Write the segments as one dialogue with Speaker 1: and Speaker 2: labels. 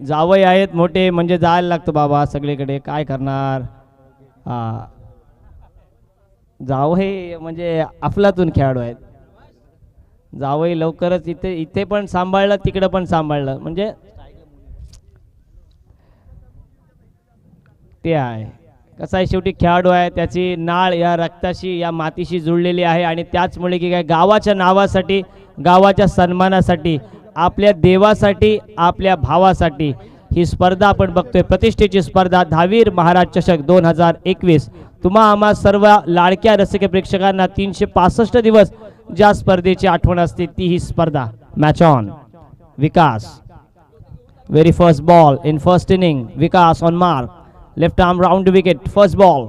Speaker 1: जावई आहेत मोठे म्हणजे जायला लागतं बाबा सगळीकडे, काय करणार. हा, जावई म्हणजे अफलातून खेळाडू आहेत. जावई लवकरच इथे इथे पण सांभाळलं, तिकडं पण सांभाळलं, म्हणजे ते आहे. कसा आहे, शेवटी खेळाडू आहे, त्याची नाळ या रक्ताशी या मातीशी जुळलेली आहे आणि त्याचमुळे की काय गावाच्या नावासाठी, गावाच्या सन्मानासाठी, आपल्या देवासाठी, आपल्या भावासाठी ही स्पर्धा आपण बघतोय. प्रतिष्ठेची स्पर्धा दहावीर महाराज चषक 2021. तुम्हा आम्हा सर्व लाडक्या रसिक प्रेक्षकांना 365 दिवस ज्या स्पर्धेची आठवण असते ती ही स्पर्धा. Match on. Vikas, very first ball in first inning. Vikas on mark, left arm round the wicket, first ball,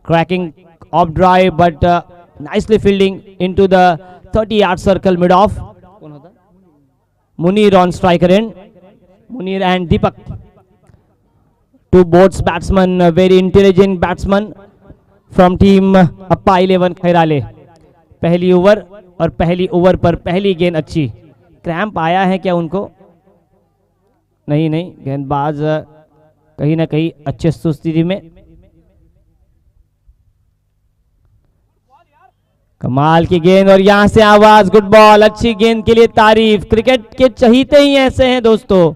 Speaker 1: cracking off drive but nicely fielding into the 30-yard circle mid off. Munir on striker end. Munir and Deepak, two boats batsmen, very intelligent batsmen from team Appa 11 खैराले. पहली over और पहली over पर पहली गेंद अच्छी. Cramp आया है क्या उनको? नहीं, गेंदबाज कहीं ना कहीं अच्छे स्थिति में. कमाल की गेंद और यहां से आवाज, गुड बॉल. अच्छी गेंद के लिए तारीफ. क्रिकेट के चहीते ही ऐसे हैं दोस्तों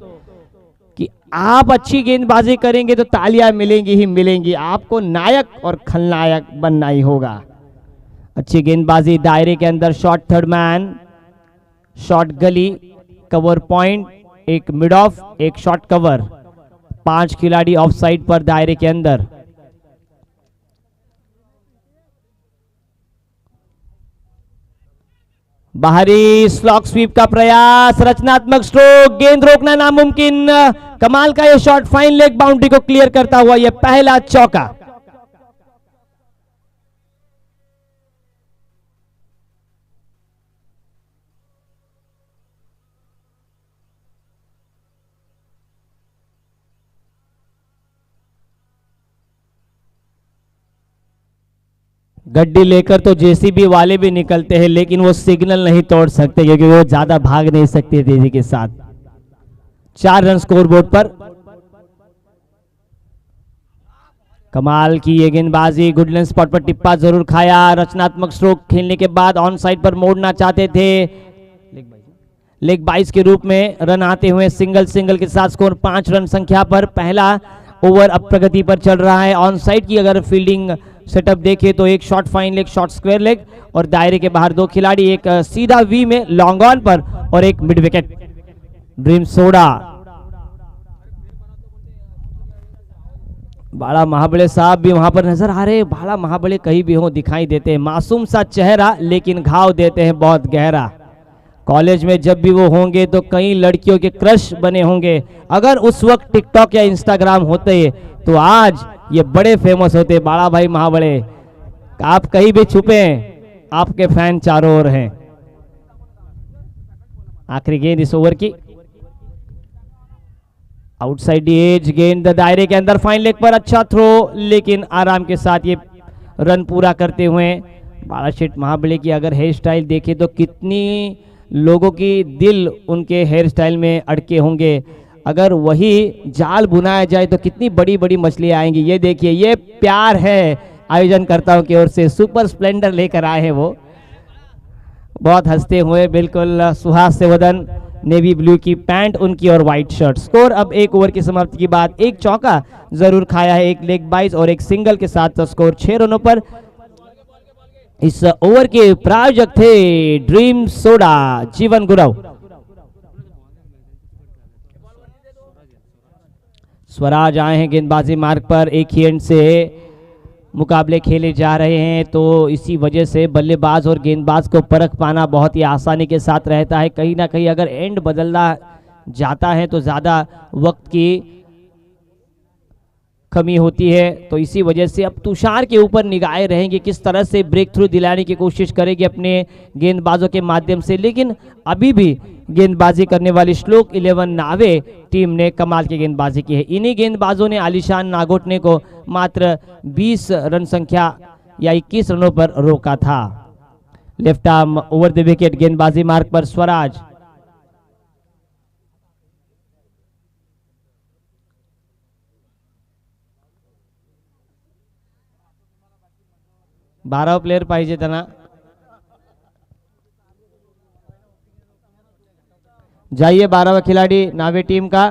Speaker 1: कि आप अच्छी गेंदबाजी करेंगे तो तालियां मिलेंगी ही मिलेंगी. आपको नायक और खलनायक बनना ही होगा. अच्छी गेंदबाजी दायरे के अंदर. शॉट थर्ड मैन, शॉट गली, कवर पॉइंट, एक मिड ऑफ, एक शॉट कवर. 5 खिलाड़ी ऑफ साइड पर दायरे के अंदर. बाहरी स्लॉक स्वीप का प्रयास, रचनात्मक स्ट्रोक, गेंद रोकना नामुमकिन. कमाल का यह शॉट फाइन लेग बाउंड्री को क्लियर करता हुआ यह पहला चौका. गड्डी लेकर तो जेसीबी वाले भी निकलते हैं लेकिन वो सिग्नल नहीं तोड़ सकते क्योंकि वो ज्यादा भाग नहीं सकते तेजी के साथ. 4 रन स्कोरबोर्ड पर. कमाल की ये गेंदबाजी, गुडलैंड स्पॉट पर टिप्पा जरूर खाया. रचनात्मक स्ट्रोक खेलने के बाद ऑन साइड पर मोड़ना चाहते थे. लेग 22 के रूप में रन आते हुए सिंगल के साथ स्कोर 5 रन संख्या पर. पहला ओवर अब प्रगति पर चल रहा है. ऑन साइड की अगर फील्डिंग सेटअप देखें तो एक shot fine leg, shot square leg और दायरे के बाहर 2 खिलाड़ी, एक सीधा वी में लॉन्ग ऑन पर और एक मिड विकेट. ड्रीम सोडा, बाला महाबले साहब भी वहां पर नजर आ रहे. बाला महाबले कहीं भी हो दिखाई देते हैं. मासूम सा चेहरा लेकिन घाव देते हैं बहुत गहरा. कॉलेज में जब भी वो होंगे तो कई लड़कियों के क्रश बने होंगे. अगर उस वक्त टिकटॉक या इंस्टाग्राम होते तो आज ये बड़े फेमस होते. बाला भाई महाबले, आप कहीं भी छुपे आपके फैन चारों ओर हैं. आखिरी गेंद इस ओवर की. आउटसाइड एज गेंद दायरे के अंदर, फाइन लेग पर अच्छा थ्रो लेकिन आराम के साथ ये रन पूरा करते हुए. बाला शेठ महाबले की अगर हेयर स्टाइल देखे तो कितनी लोगों की दिल उनके हेयर स्टाइल में अड़के होंगे. अगर वही जाल बुनाया जाए तो कितनी बड़ी बड़ी मछलियां आएंगी. ये देखिए, ये प्यार है आयोजनकर्ताओं की ओर से. सुपर स्प्लेंडर लेकर आए हैं वो, बहुत हंसते हुए, बिल्कुल सुहास से वदन. नेवी ब्लू की पैंट उनकी और व्हाइट शर्ट. स्कोर अब 1 ओवर की समाप्ति के बाद एक चौका जरूर खाया है, एक लेग 22 और एक सिंगल के साथ स्कोर 6 रनों पर. इस ओवर के प्रायोजक थे ड्रीम सोडा, जीवन गुरव. स्वराज आए हैं गेंदबाजी मार्ग पर. एक ही एंड से मुकाबले खेले जा रहे हैं तो इसी वजह से बल्लेबाज और गेंदबाज को परख पाना बहुत ही आसानी के साथ रहता है. कहीं ना कहीं अगर एंड बदलना जाता है तो ज़्यादा वक्त की कमी होती है. तो इसी वजह से अब तुषार के ऊपर निगाहें रहेंगी, किस तरह से ब्रेक थ्रू दिलाने की कोशिश करेगी अपने गेंदबाजों के माध्यम से. लेकिन अभी भी गेंदबाजी करने वाली श्लोक 11 नावे टीम ने कमाल की गेंदबाजी की है. इन्हीं गेंदबाजों ने आलिशान नागोटने को मात्र 20 रन संख्या या 21 रनों पर रोका था. Left arm over the wicket, गेंदबाजी मार्ग पर स्वराज. 12 प्लेयर पाहिजे त्यांना. जाइए 12वां खिलाड़ी नावे टीम का.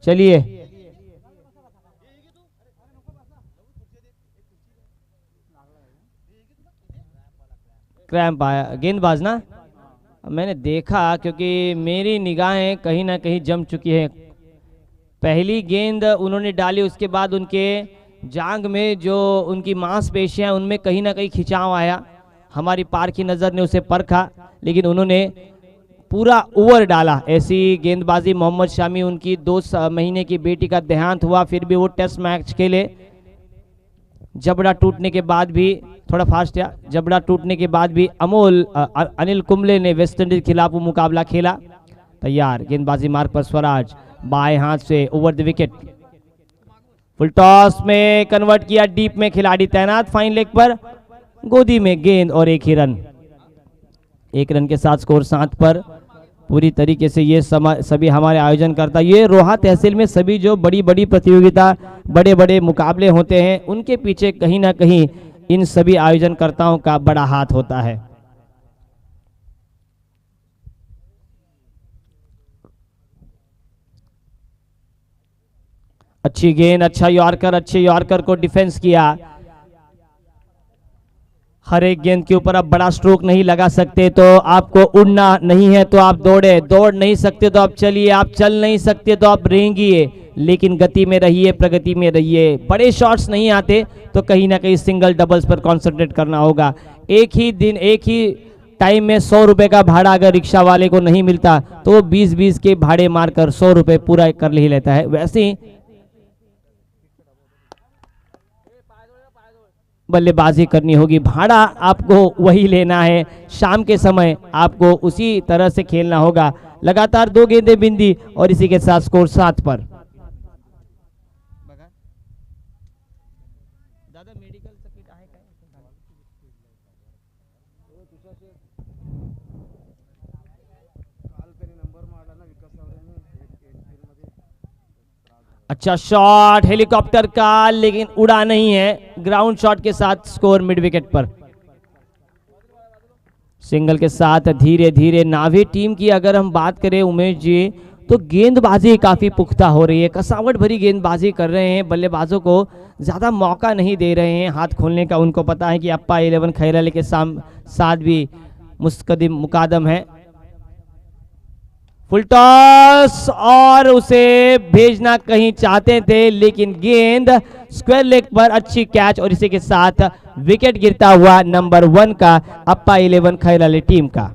Speaker 1: चलिए क्रैम्प आया. गेंदबाज ना, मैंने देखा क्योंकि मेरी निगाहें कहीं ना कहीं जम चुकी है. पहली गेंद उन्होंने डाली, उसके बाद उनके जांग में जो उनकी मांसपेशियां हैं उनमें कहीं ना कहीं खिंचाव आया. हमारी पार की नज़र ने उसे परखा, लेकिन उन्होंने पूरा ओवर डाला. ऐसी गेंदबाजी मोहम्मद शामी, उनकी 2 महीने की बेटी का देहांत हुआ, फिर भी वो टेस्ट मैच खेले. जबड़ा टूटने के बाद भी, थोड़ा फास्ट या, जबड़ा टूटने के बाद भी अनिल कुंबले ने वेस्टइंडीज के खिलाफ वो मुकाबला खेला. तैयार, गेंदबाजी मार्ग पर स्वराज, बाएं हाथ से over the wicket. Full toss में कन्वर्ट किया, डीप में खिलाड़ी तैनात, फाइन लेग पर, गोदी में गेंद और 1 ही रन. 1 रन के साथ स्कोर 7 पर. पूरी तरीके से ये सभी हमारे आयोजन करता, ये रोहा तहसील में सभी जो बड़ी बड़ी प्रतियोगिता, बड़े बड़े मुकाबले होते हैं, उनके पीछे कहीं ना कहीं इन सभी आयोजनकर्ताओं का बड़ा हाथ होता है. अच्छी गेंद, अच्छा यॉर्कर, अच्छे यॉर्कर को डिफेंस किया. हर एक गेंद के ऊपर आप बड़ा स्ट्रोक नहीं लगा सकते, तो आपको उड़ना नहीं है तो आप दौड़ नहीं सकते तो आप चलिए, आप चल नहीं सकते तो आप रेंगिए, लेकिन गति में रहिए, प्रगति में रहिए. बड़े शॉट्स नहीं आते तो कहीं ना कहीं सिंगल डबल्स पर कंसंट्रेट करना होगा. एक ही दिन, एक ही टाइम में 100 रुपए का भाड़ा अगर रिक्शा वाले को नहीं मिलता तो वो 20-20 के भाड़े मारकर 100 रुपए पूरा कर ही लेता है. वैसे ही बल्लेबाजी करनी होगी, भाड़ा आपको वही लेना है. शाम के समय आपको उसी तरह से खेलना होगा. लगातार 2 गेंदें बिंदी और इसी के साथ स्कोर 7 पर. अच्छा शॉट हेलीकॉप्टर का, लेकिन उड़ा नहीं है. ग्राउंड शॉट के साथ स्कोर मिड विकेट पर. सिंगल के साथ धीरे धीरे नावे टीम की अगर हम बात करें उमेश जी, तो गेंदबाजी काफी पुख्ता हो रही है. कसावट भरी गेंदबाजी कर रहे हैं, बल्लेबाजों को ज्यादा मौका नहीं दे रहे हैं हाथ खोलने का. उनको पता है कि अप्पा 11 खैराले के साथ भी मुकादम है. फुल टॉस और उसे भेजना कहीं चाहते थे, लेकिन गेंद स्क्वायर लेग पर, अच्छी कैच और इसी के साथ विकेट गिरता हुआ नंबर 1 का अप्पा 11 खैराले टीम का.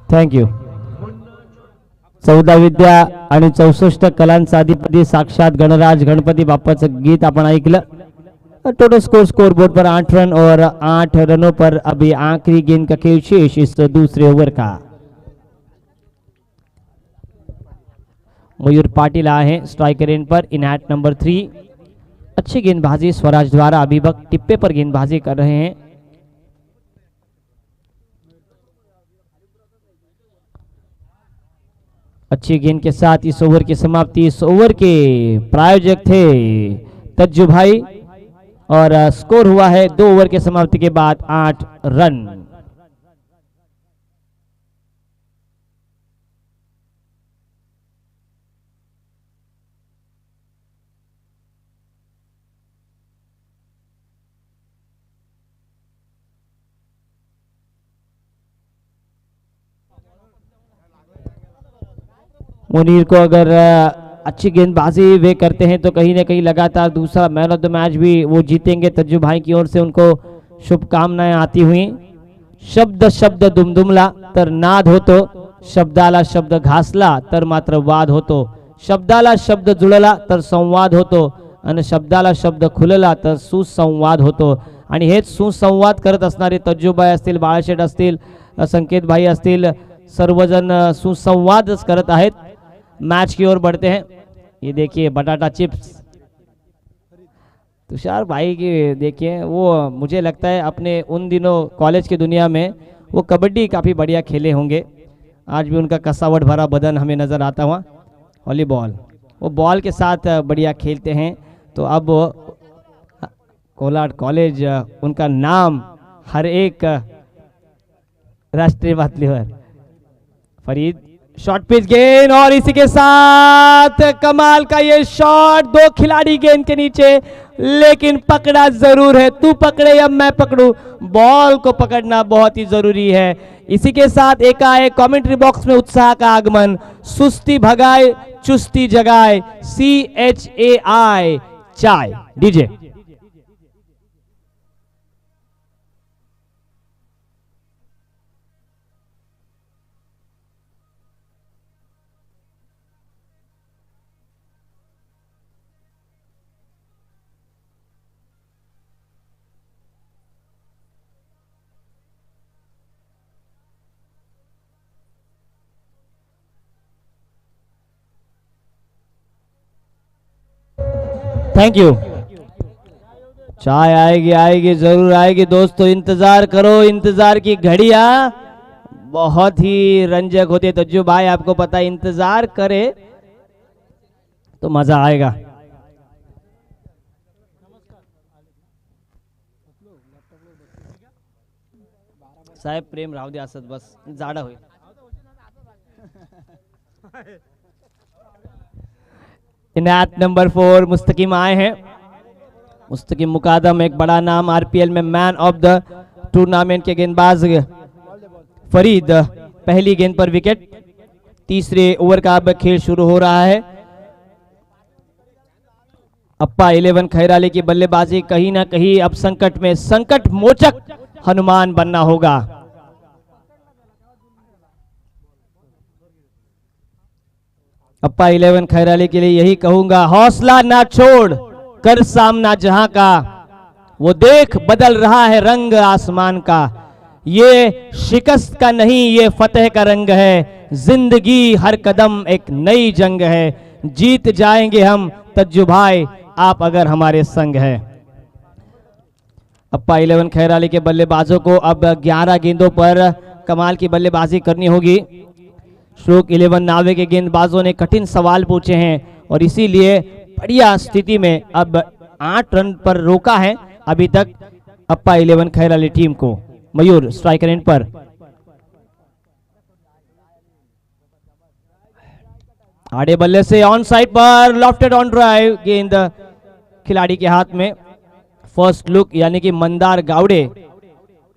Speaker 1: थँक्यू. 14 विद्या आणि 64 कलांचा अधिपती साक्षात गणराज गणपती बाप्पाचं गीत आपण ऐकलं. टोटल स्कोर बोर्ड पर 8 रन और 8 रनों पर अभी आखिरी गेंद का खेल शेष इस दूसरे ओवर का. मयूर पाटिल आए हैं स्ट्राइकर एंड पर इन एट नंबर 3. अच्छी गेंदबाजी स्वराज द्वारा, अभी वक्त टिप्पे पर गेंदबाजी कर रहे हैं. अच्छी गेंद के साथ इस ओवर की समाप्ति. इस ओवर के प्रायोजक थे तज्जू भाई और स्कोर हुआ है 2 ओवर के समाप्ति के बाद 8 रन. मुनीर को अगर अच्छी गेंदबाजी वे करते हैं तो कहीं ना कहीं लगातार दूसरा मैन ऑफ द मैच भी वो जीतेंगे. तज्जू भाई की ओर से उनको शुभकामनाएं आती हुई. शब्द शब्द दुमदुमला तर नाद होतो, शब्दाला शब्द घासला तर मात्र वाद होतो. शब्दाला शब्द जुळला तर संवाद होतो आणि शब्दाला शब्द खुलला तर सुसंवाद होतो. आणि हेच सुसंवाद करत असणारे तज्जुबाई असतील, बाळाशेठ असतील, संकेत भाई असतील, सर्वजण सुसंवादच करत आहेत. मैच की ओर बढ़ते हैं. ये देखिए बटाटा चिप्स तुषार भाई की देखिए, वो मुझे लगता है अपने उन दिनों कॉलेज की दुनिया में वो कबड्डी काफ़ी बढ़िया खेले होंगे. आज भी उनका कसावट भरा बदन हमें नज़र आता हुआ. वॉलीबॉल, वो बॉल के साथ बढ़िया खेलते हैं. तो अब कोलाड कॉलेज, उनका नाम हर एक राष्ट्रीय पातळीवर. फरीद शॉर्ट पिच गेंद और इसी के साथ कमाल का ये शॉट. 2 खिलाड़ी गेंद के नीचे, लेकिन पकड़ा जरूर है. तू पकड़े या मैं पकड़ू, बॉल को पकड़ना बहुत ही जरूरी है. इसी के साथ एकाएक कमेंट्री बॉक्स में उत्साह का आगमन. सुस्ती भगाए चुस्ती जगाए, CHAI चाय. DJ thank you. चाय आएगी आएगी जरूर आएगी दोस्तों. इंतजार करो, इंतजार की घड़ियां बहुत ही रंजक होती है. तज्जू भाई आपको पता है, इंतजार करे तो मजा आएगा. साहेब प्रेम राहू दे असत, बस जाडा होईल. इनायत नंबर 4 मुस्तकीम आए हैं. मुस्तकीम मुकादम, एक बड़ा नाम, RPL में मैन ऑफ द टूर्नामेंट के गेंदबाज फरीद. पहली गेंद पर विकेट. तीसरे ओवर का अब खेल शुरू हो रहा है. अप्पा 11 खैराली की बल्लेबाजी कहीं ना कहीं अब संकट में, संकट मोचक हनुमान बनना होगा. अप्पा 11 खैराली के लिए यही कहूंगा, हौसला ना छोड़, कर सामना जहां का. वो देख बदल रहा है रंग आसमान का. ये शिकस्त का नहीं, ये फतेह का रंग है. जिंदगी हर कदम एक नई जंग है. जीत जाएंगे हम तज्जू भाई, आप अगर हमारे संग है. अप्पा 11 खैराली के बल्लेबाजों को अब 11 गेंदों पर कमाल की बल्लेबाजी करनी होगी. श्लोक 11 नावे के गेंदबाजों ने कठिन सवाल पूछे हैं और इसीलिए बढ़िया स्थिति में अब 8 रन पर रोका है अभी तक अप्पा 11 खैराली टीम को. मयूर स्ट्राइकर एंड पर. आड़े बल्ले से ऑन साइड पर लॉफ्टेड ऑन ड्राइव. गेंद खिलाड़ी के हाथ में. फर्स्ट लुक यानी कि मंदार गावड़े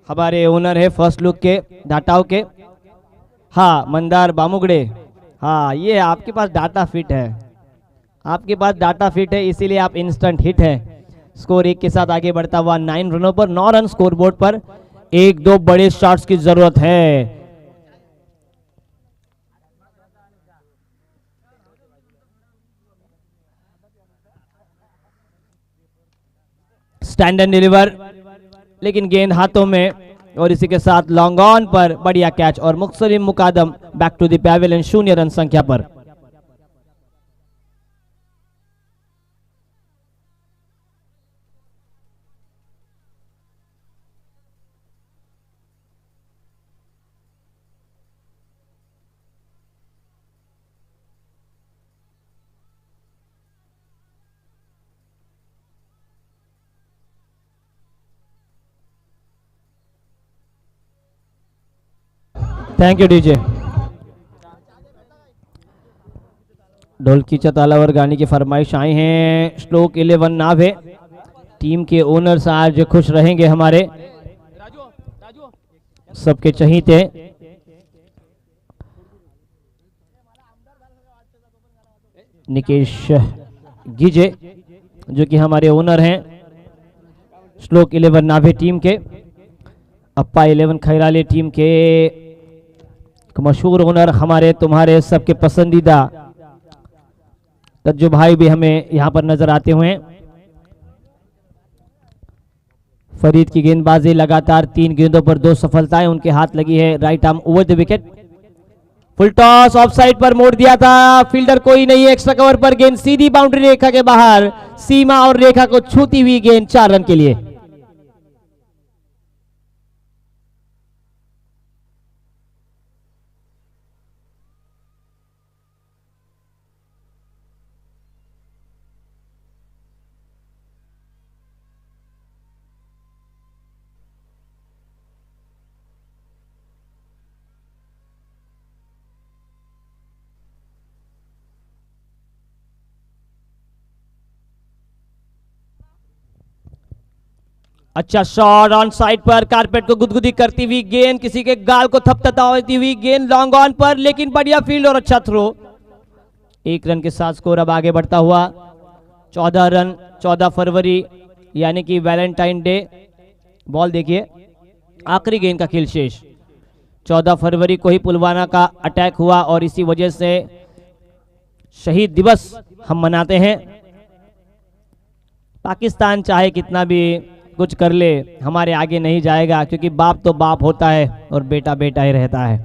Speaker 1: हमारे ओनर है फर्स्ट लुक के डाटाओ के. हाँ मंदार बामुगड़े, हाँ ये आपके पास डाटा फिट है, आपके पास डाटा फिट है, इसीलिए आप इंस्टेंट हिट है. स्कोर 1 के साथ आगे बढ़ता हुआ 9 रनों पर, 9 रन स्कोर बोर्ड पर. 1-2 बड़े शॉट्स की जरूरत है. स्टैंड एंड डिलीवर, लेकिन गेंद हाथों में और इसी के साथ लॉन्ग ऑन पर बढ़िया कैच और Mustakim Mukadam back to the pavilion 0 run संख्या पर. Thank you DJ. ढोलकीच्या तालावर गाने की फरमाइश आई हैं. श्लोक 11 नावे टीम के ओनर्स आज खुश रहेंगे हमारे सबके चहीते. निकेश गिजे जो कि हमारे ओनर हैं श्लोक 11 नावे टीम के. अप्पा 11 खैराली टीम के मशहूर ओनर, हमारे तुम्हारे सबके पसंदीदा तज्जु भाई भी हमें यहां पर नजर आते हुए। फरीद की गेंदबाजी लगातार 3 गेंदों पर 2 सफलताएं उनके हाथ लगी है। Right arm over the wicket. Full toss off side पर मोड़ दिया था, फील्डर कोई नहीं है। एक्स्ट्रा कवर पर गेंद सीधी बाउंड्री रेखा के बाहर, सीमा और रेखा को छूती हुई गेंद 4 रन के लिए। अच्छा shot on side per, carpet को गुदगुदी करती हुई गेंद, किसी के गाल को थपथपाती हुई गेंद लॉन्ग ऑन पर, लेकिन बढ़िया फील्ड और अच्छा थ्रो। 1 रन के साथ स्कोर अब आगे बढ़ता हुआ 14 रन। 14 फरवरी यानी कि वैलेंटाइन डे। बॉल देखिए, आखिरी गेंद का खेल शेष। 14 फरवरी को ही पुलवामा का अटैक हुआ और इसी वजह से शहीद दिवस हम मनाते हैं। पाकिस्तान चाहे कितना भी कुछ कर ले, हमारे आगे नहीं जाएगा, क्योंकि बाप तो बाप होता है और बेटा बेटा ही रहता है।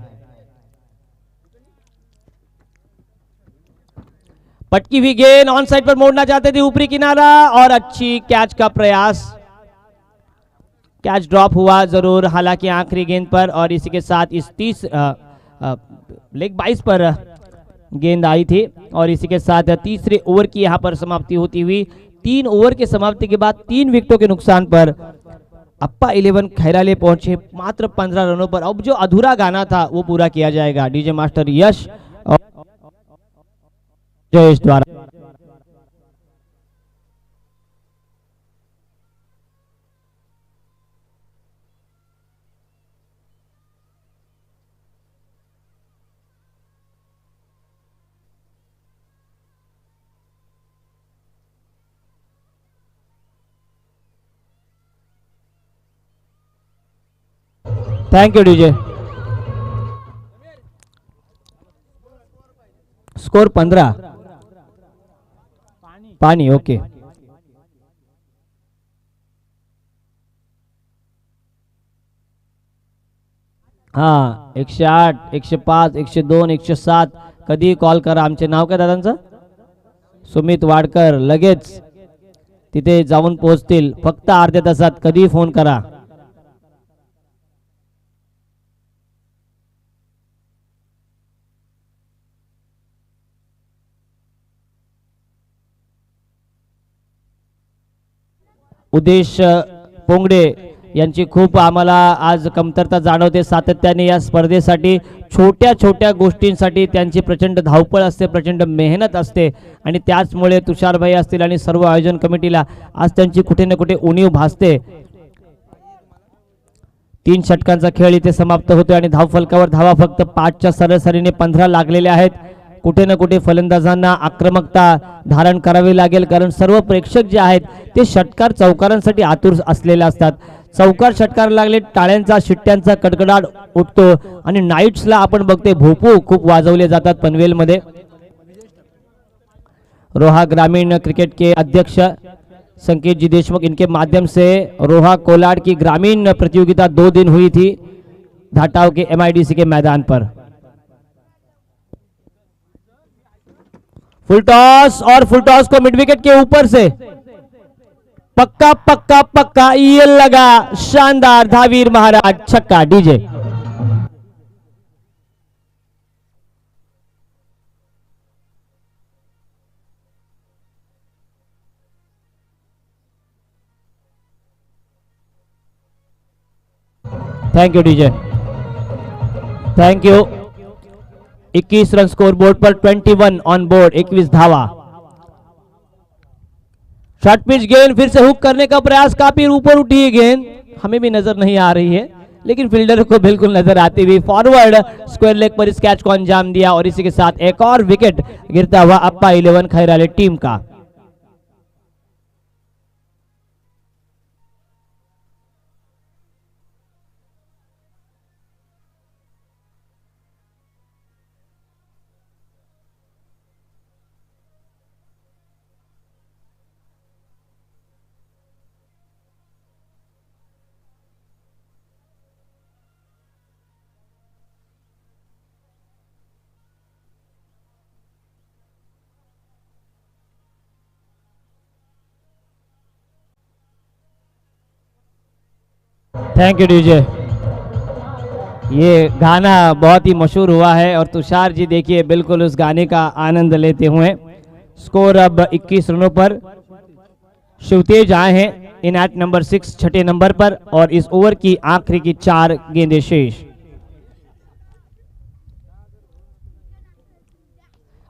Speaker 1: पटकी हुई गेंद ऑन साइड पर मोड़ना चाहते थे, ऊपरी किनारा और अच्छी कैच का प्रयास। कैच ड्रॉप हुआ जरूर, हालांकि आखिरी गेंद पर, और इसी के साथ इस 30 लेग 22 पर गेंद आई थी और इसी के साथ तीसरे ओवर की यहां पर समाप्ति होती हुई 3 ओवर के समाप्ति के बाद 3 विकेटों के नुकसान पर अप्पा 11 खैराले पहुंचे मात्र 15 रनों पर। अब जो अधूरा गाना था वो पूरा किया जाएगा डीजे मास्टर यश और जयेश द्वारा। Thank you DJ. स्कोर 15 पानी। ओके, हाँ 108, 105, 102, 107 कधी कॉल करा. आमचे नाव काय दादांचं? सुमित वाडकर. लगेच तिथे जाऊन पोहोचतील. फक्त अर्ध्या तासात कधी फोन करा. उदेश पोंगडे यांची खूप आम्हाला आज कमतरता जाणवते सातत्याने या स्पर्धेसाठी. छोट्या छोट्या गोष्टींसाठी त्यांची प्रचंड धावपळ असते, प्रचंड मेहनत असते आणि त्याचमुळे तुषारभाई असतील आणि सर्व आयोजन कमिटीला आज त्यांची कुठे ना कुठे उणीव भासते. 3 षटकांचा खेळ इथे समाप्त होतो आणि धावफलकावर धावा फक्त 5च्या सरासरीने 15 लागलेल्या आहेत. कुठे ना कुठे फलंदाजांना आक्रमकता धारण करावी लागेल, कारण सर्व प्रेक्षक जे आहेत ते षटकार चौकारांसाठी आतुर असलेले असतात. चौकार षटकार लागले, टाळ्यांचा शिट्ट्यांचा कडकडाट उठतो आणि नाईट्सला आपण बघते भोपू खूप वाजवले जातात पनवेलमध्ये. रोहा ग्रामीण क्रिकेट के अध्यक्ष संकेत जी देशमुख, इनके माध्यम से रोहा कोलाड की ग्रामीण प्रतियोगिता 2 दिन हुई थी धाटाव के MIDC के मैदान पर. फुल टॉस और फुल टॉस को मिड विकेट के ऊपर से पक्का पक्का पक्का ये लगा. शानदार धावीर महाराज छक्का. DJ thank you DJ, thank you. 21 run score board per, 21 on board, 21 धावा. शॉर्ट पिच गेंद फिर से हुक करने का प्रयास, काफी ऊपर उठी है गेंद, हमें भी नजर नहीं आ रही है लेकिन फील्डर को बिल्कुल नजर आती हुई. फॉरवर्ड स्क्वायर लेग पर इस कैच को अंजाम दिया और इसी के साथ एक और विकेट गिरता हुआ अप्पा 11 खैराले टीम का. Thank you DJ. ये गाना बहुत ही मशहूर हुआ है और तुषार जी देखिए बिल्कुल उस गाने का आनंद लेते हुए। स्कोर अब 21 रनों पर शिवतेज आए हैं इन एट नंबर 6 छठे नंबर पर और इस ओवर की आखिरी की 4 गेंदें शेष।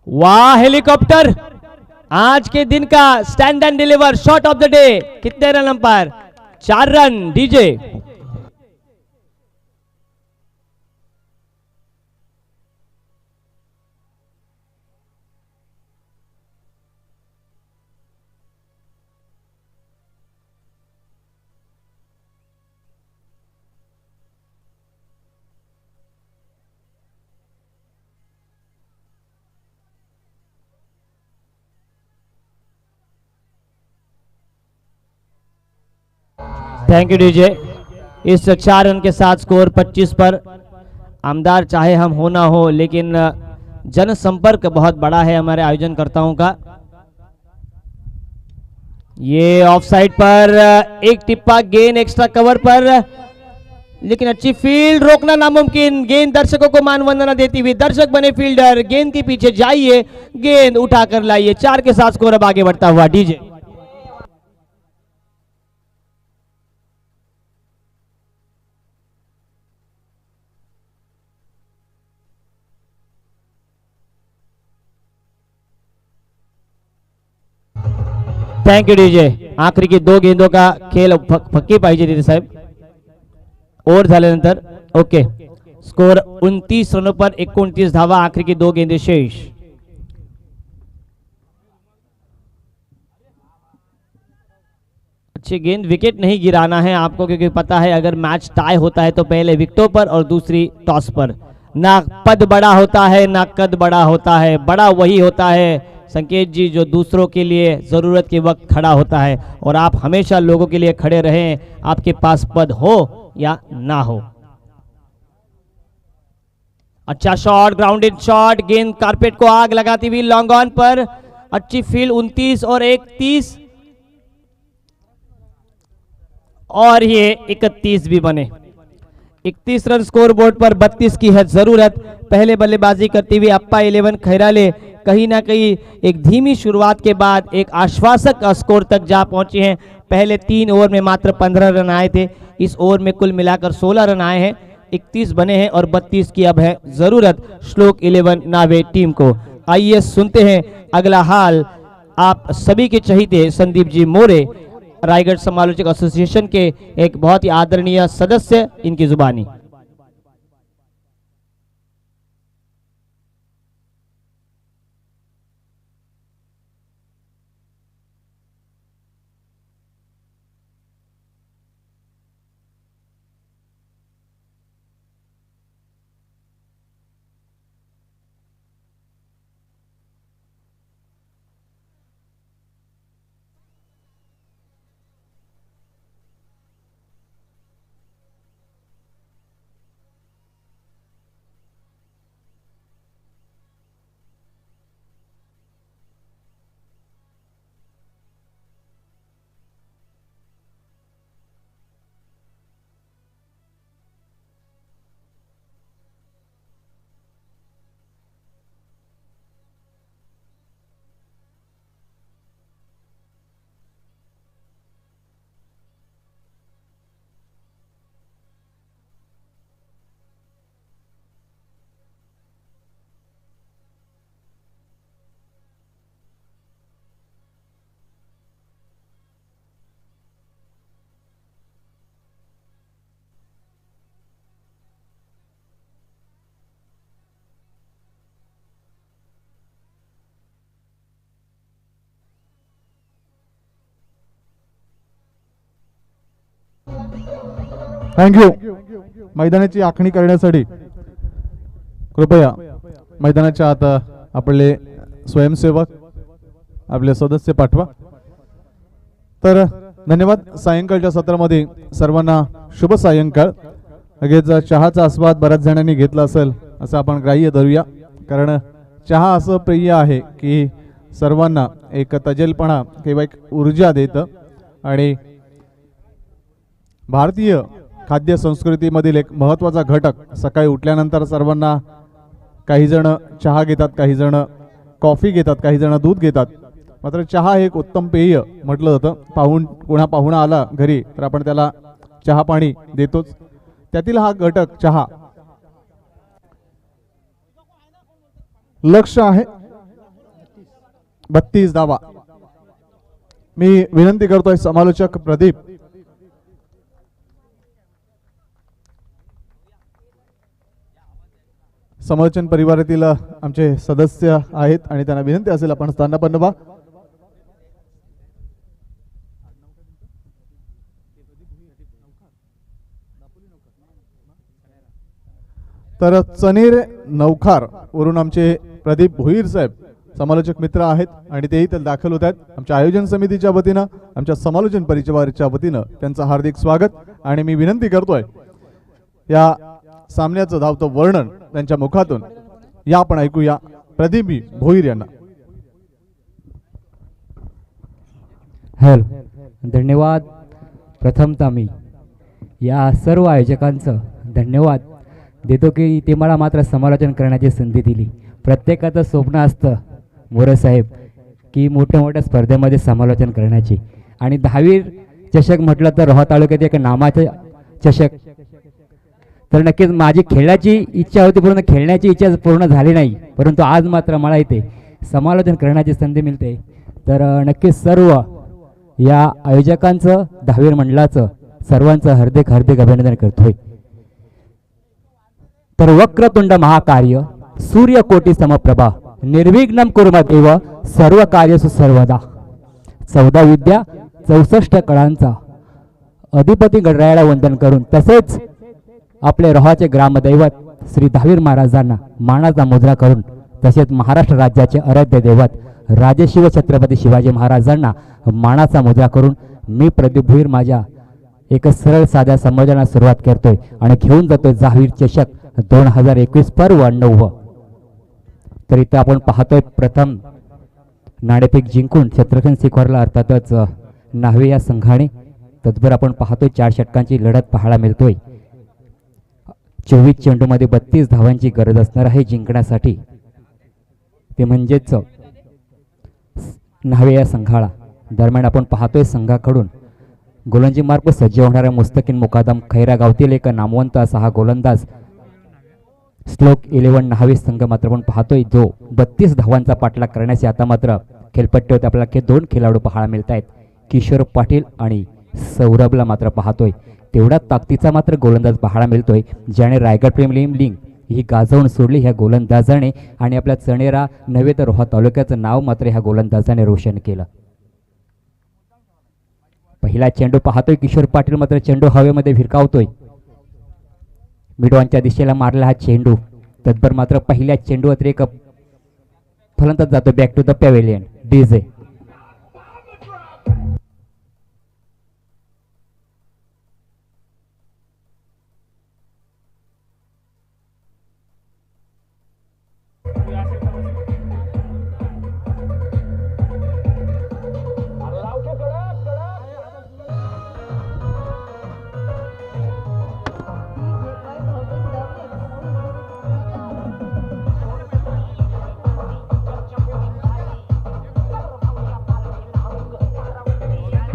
Speaker 1: वाह हेलीकॉप्टर, आज के दिन का stand and deliver shot of the day. कितने run umpire? 4 run. DJ thank you DJ. इस 4 रन के साथ स्कोर 25 पर। आमदार चाहे हम हो ना हो, लेकिन जनसंपर्क बहुत बड़ा है हमारे आयोजनकर्ताओं का। ये ऑफ साइड पर एक टिप्पा गेंद एक्स्ट्रा कवर पर, लेकिन अच्छी फील्ड, रोकना नामुमकिन। गेंद दर्शकों को मानवंदना देती हुई दर्शक बने फील्डर, गेंद के पीछे जाइए, गेंद उठाकर लाइए। 4 के साथ स्कोर अब आगे बढ़ता हुआ। DJ thank you DJ. आखिरी की 2 गेंदों का खेल पक्की पाहिजे तिथे साहेब। ओव्हर झाल्यानंतर ओके। स्कोर 29 रनों पर 29 धावा, आखिरी की 2 गेंदें शेष। अच्छी गेंद, विकेट नहीं गिराना है आपको, क्योंकि पता है अगर मैच टाई होता है तो पहले विकेटों पर और दूसरी टॉस पर। ना पद बड़ा होता है ना कद बड़ा होता है, बड़ा वही होता है संकेत जी जो दूसरों के लिए जरूरत के वक्त खड़ा होता है। और आप हमेशा लोगों के लिए खड़े रहें, आपके पास पद हो या ना हो। अच्छा शॉट, ग्राउंडेड शॉट, गेंद कारपेट को आग लगाती हुई लॉन्ग ऑन पर। अच्छी फील्ड, 29 और 31 और ये 31 भी बने। 31 रन स्कोर बोर्ड पर, 32 की है जरूरत। पहले बल्लेबाजी करते हुए अप्पा 11 खैराले कहीं ना कहीं एक धीमी शुरुआत के बाद एक आश्वासक स्कोर तक जा पहुंचे हैं। पहले 3 ओवर में मात्र 15 रन आए थे, इस ओवर में कुल मिलाकर 16 रन आए हैं। 31 बने हैं और 32 की अब है जरूरत श्लोक 11 नावे टीम को। आइए सुनते हैं अगला हाल आप सभी के चहीते संदीप जी मोरे, रायगढ़ समालोचक एसोसिएशन के एक बहुत ही आदरणीय सदस्य, इनकी जुबानी।
Speaker 2: थँक्यू। मैदानाची आखणी करण्यासाठी कृपया मैदानाच्या आत आपले स्वयंसेवक, आपले सदस्य पाठवा। तर धन्यवाद। सायंकाळच्या सत्रामध्ये सर्वांना शुभ सायंकाळ। लगेच चहाचा आस्वाद बऱ्याच जणांनी घेतला असेल असं आपण ग्राह्य धरूया, कारण चहा असं पेय आहे की सर्वांना एक तजेलपणा किंवा एक ऊर्जा देतं। आणि भारतीय खाद्य संस्कृतीमधील एक महत्त्वाचा घटक. सकाळी उठल्यानंतर सर्वांना काही जण चहा घेतात, काही जण कॉफी घेतात, काही जण दूध घेतात. मात्र चहा हे एक उत्तम पेय म्हटलं जातं. पाहुणा आला घरी तर आपण त्याला चहा पाणी देतोच. त्यातील हा घटक चहा. लक्ष आहे 32 धावा. मी विनंती करतोय समालोचक प्रदीप समालोचन परिवारातील आमचे सदस्य आहेत आणि त्यांना विनंती असेल आपण स्थानापन्न व्हा. तर चनेर नौखार वरून आमचे प्रदीप भोईर साहेब समालोचक मित्र आहेत आणि तेही त्यात दाखल होत आहेत. आमच्या आयोजन समितीच्या वतीनं, आमच्या समालोचन परिवाराच्या वतीनं त्यांचं हार्दिक स्वागत. आणि मी विनंती करतोय या सामन्याचं धावतं वर्णन त्यांच्या मुखातून या आपण ऐकूया प्रदीप भोईर यांना.
Speaker 3: धन्यवाद. प्रथमतः मी या सर्व आयोजकांचं धन्यवाद देतो की ते मला मात्र समालोचन करण्याची संधी दिली. प्रत्येकाचं स्वप्न असतं मोरे साहेब की मोठ्या मोठ्या स्पर्धेमध्ये समालोचन करण्याची. आणि 10वी चषक म्हटलं तर रोहा तालुक्यात एक नामाचं चषक. तर नक्कीच माझी खेळाची इच्छा होती, परंतु खेळण्याची इच्छा पूर्ण झाली नाही. परंतु आज मात्र मला इथे समालोचन करण्याची संधी मिळते. तर नक्कीच सर्व या आयोजकांचं, 10वी मंडळाचं सर्वांचं हार्दिक हार्दिक अभिनंदन करतोय. तर वक्रतुंड महाकार्य सूर्यकोटी समप्रभा निर्विघ्नं कुर्मदेव सर्व कार्यसु सर्वदा. 14 विद्या 64 कळांचा अधिपती गणरायाला वंदन करून तसेच आपले रोहाचे ग्रामदैवत श्री दहावीर महाराजांना मानाचा मुद्रा करून तसेच महाराष्ट्र राज्याचे आराध्य दैवत राजशिव छत्रपती शिवाजी महाराजांना मानाचा मुद्रा करून मी प्रदीप भोईर माझ्या एक सरळ साध्या संबोधनास सुरुवात करतोय आणि घेऊन जातोय दहावीर चषक 2021 पर्व 9. तर इथं आपण पाहतोय प्रथम नाणेफेक जिंकून छत्रपती शिखरला अर्थातच न्हावे या संघाने. तत्पर आपण पाहतोय 4 षटकांची लढत पाहायला मिळतोय. 24 चेंडूमध्ये 32 धावांची गरज असणार आहे जिंकण्यासाठी. ते म्हणजेच न्हावे या संघाला. दरम्यान आपण पाहतोय संघाकडून गोलंदाजी मार्ग सज्ज होणारा मुस्तकीन मुकादम खैरा गावतील एक नामवंत असा हा गोलंदाज श्लोक 11 न्हावे संघ मात्र आपण पाहतोय जो 32 धावांचा पाठलाग करण्याचे आता मात्र खेळपट्टीवर आपल्याला 2 खेळाडू पाहायला मिळत आहेत. किशोर पाटील आणि सौरभला मात्र पाहतोय तेवढा ताकदीचा मात्र गोलंदाज पाहायला मिळतोय ज्याने रायगड प्रीमियर लीग ही गाजवून सोडली ह्या गोलंदाजाने. आणि आपल्या चणेरा नव्हे तर रोहा तालुक्याचं नाव मात्र ह्या गोलंदाजाने रोशन केलं. पहिला चेंडू पाहतोय किशोर पाटील मात्र चेंडू हवेमध्ये भिरकावतोय. मिडॉनच्या दिशेला मारला हा चेंडू. तत्पर मात्र पहिल्या चेंडूवर एक फलंदाज जातो back to the pavilion. DJ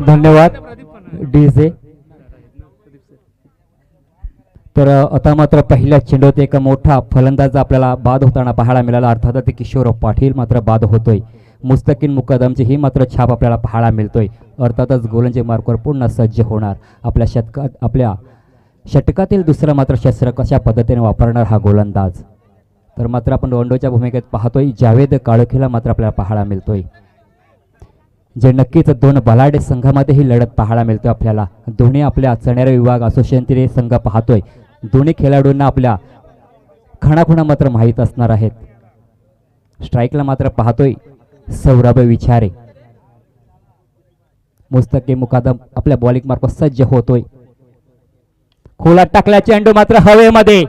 Speaker 3: धन्यवाद डीजे. तर आता मात्र पहिल्या चेंडूत एक मोठा फलंदाज आपल्याला बाद होताना पाहायला मिळाला. अर्थातच किशोर पाटील मात्र बाद होतोय. मुस्तकीन मुकदमची ही मात्र छाप आपल्याला पाहायला मिळतोय. अर्थातच गोलंदाजी मार्कवर पुन्हा सज्ज होणार आपल्या षटकातील दुसरा मात्र शस्त्र कशा पद्धतीने वापरणार हा गोलंदाज. तर मात्र आपण रोंडोच्या भूमिकेत पाहतोय जावेद काळोखीला मात्र आपल्याला पाहायला मिळतोय जे नक्कीच 2 बलाढ्य संघामध्ये ही लढत पाहायला मिळतोय आपल्याला. दोन्ही आपल्या चणेरा विभाग असोसिएशनचे संघ पाहतोय. दोन्ही खेळाडूंना आपल्या खणाखुणा मात्र माहीत असणार आहेत. स्ट्राईकला मात्र पाहतोय सौरभ विचारे. मुस्तकीन मुकादम आपल्या बॉलिंग मार्फत सज्ज होतोय. खोला टाकला चेंडू मात्र हवेमध्ये.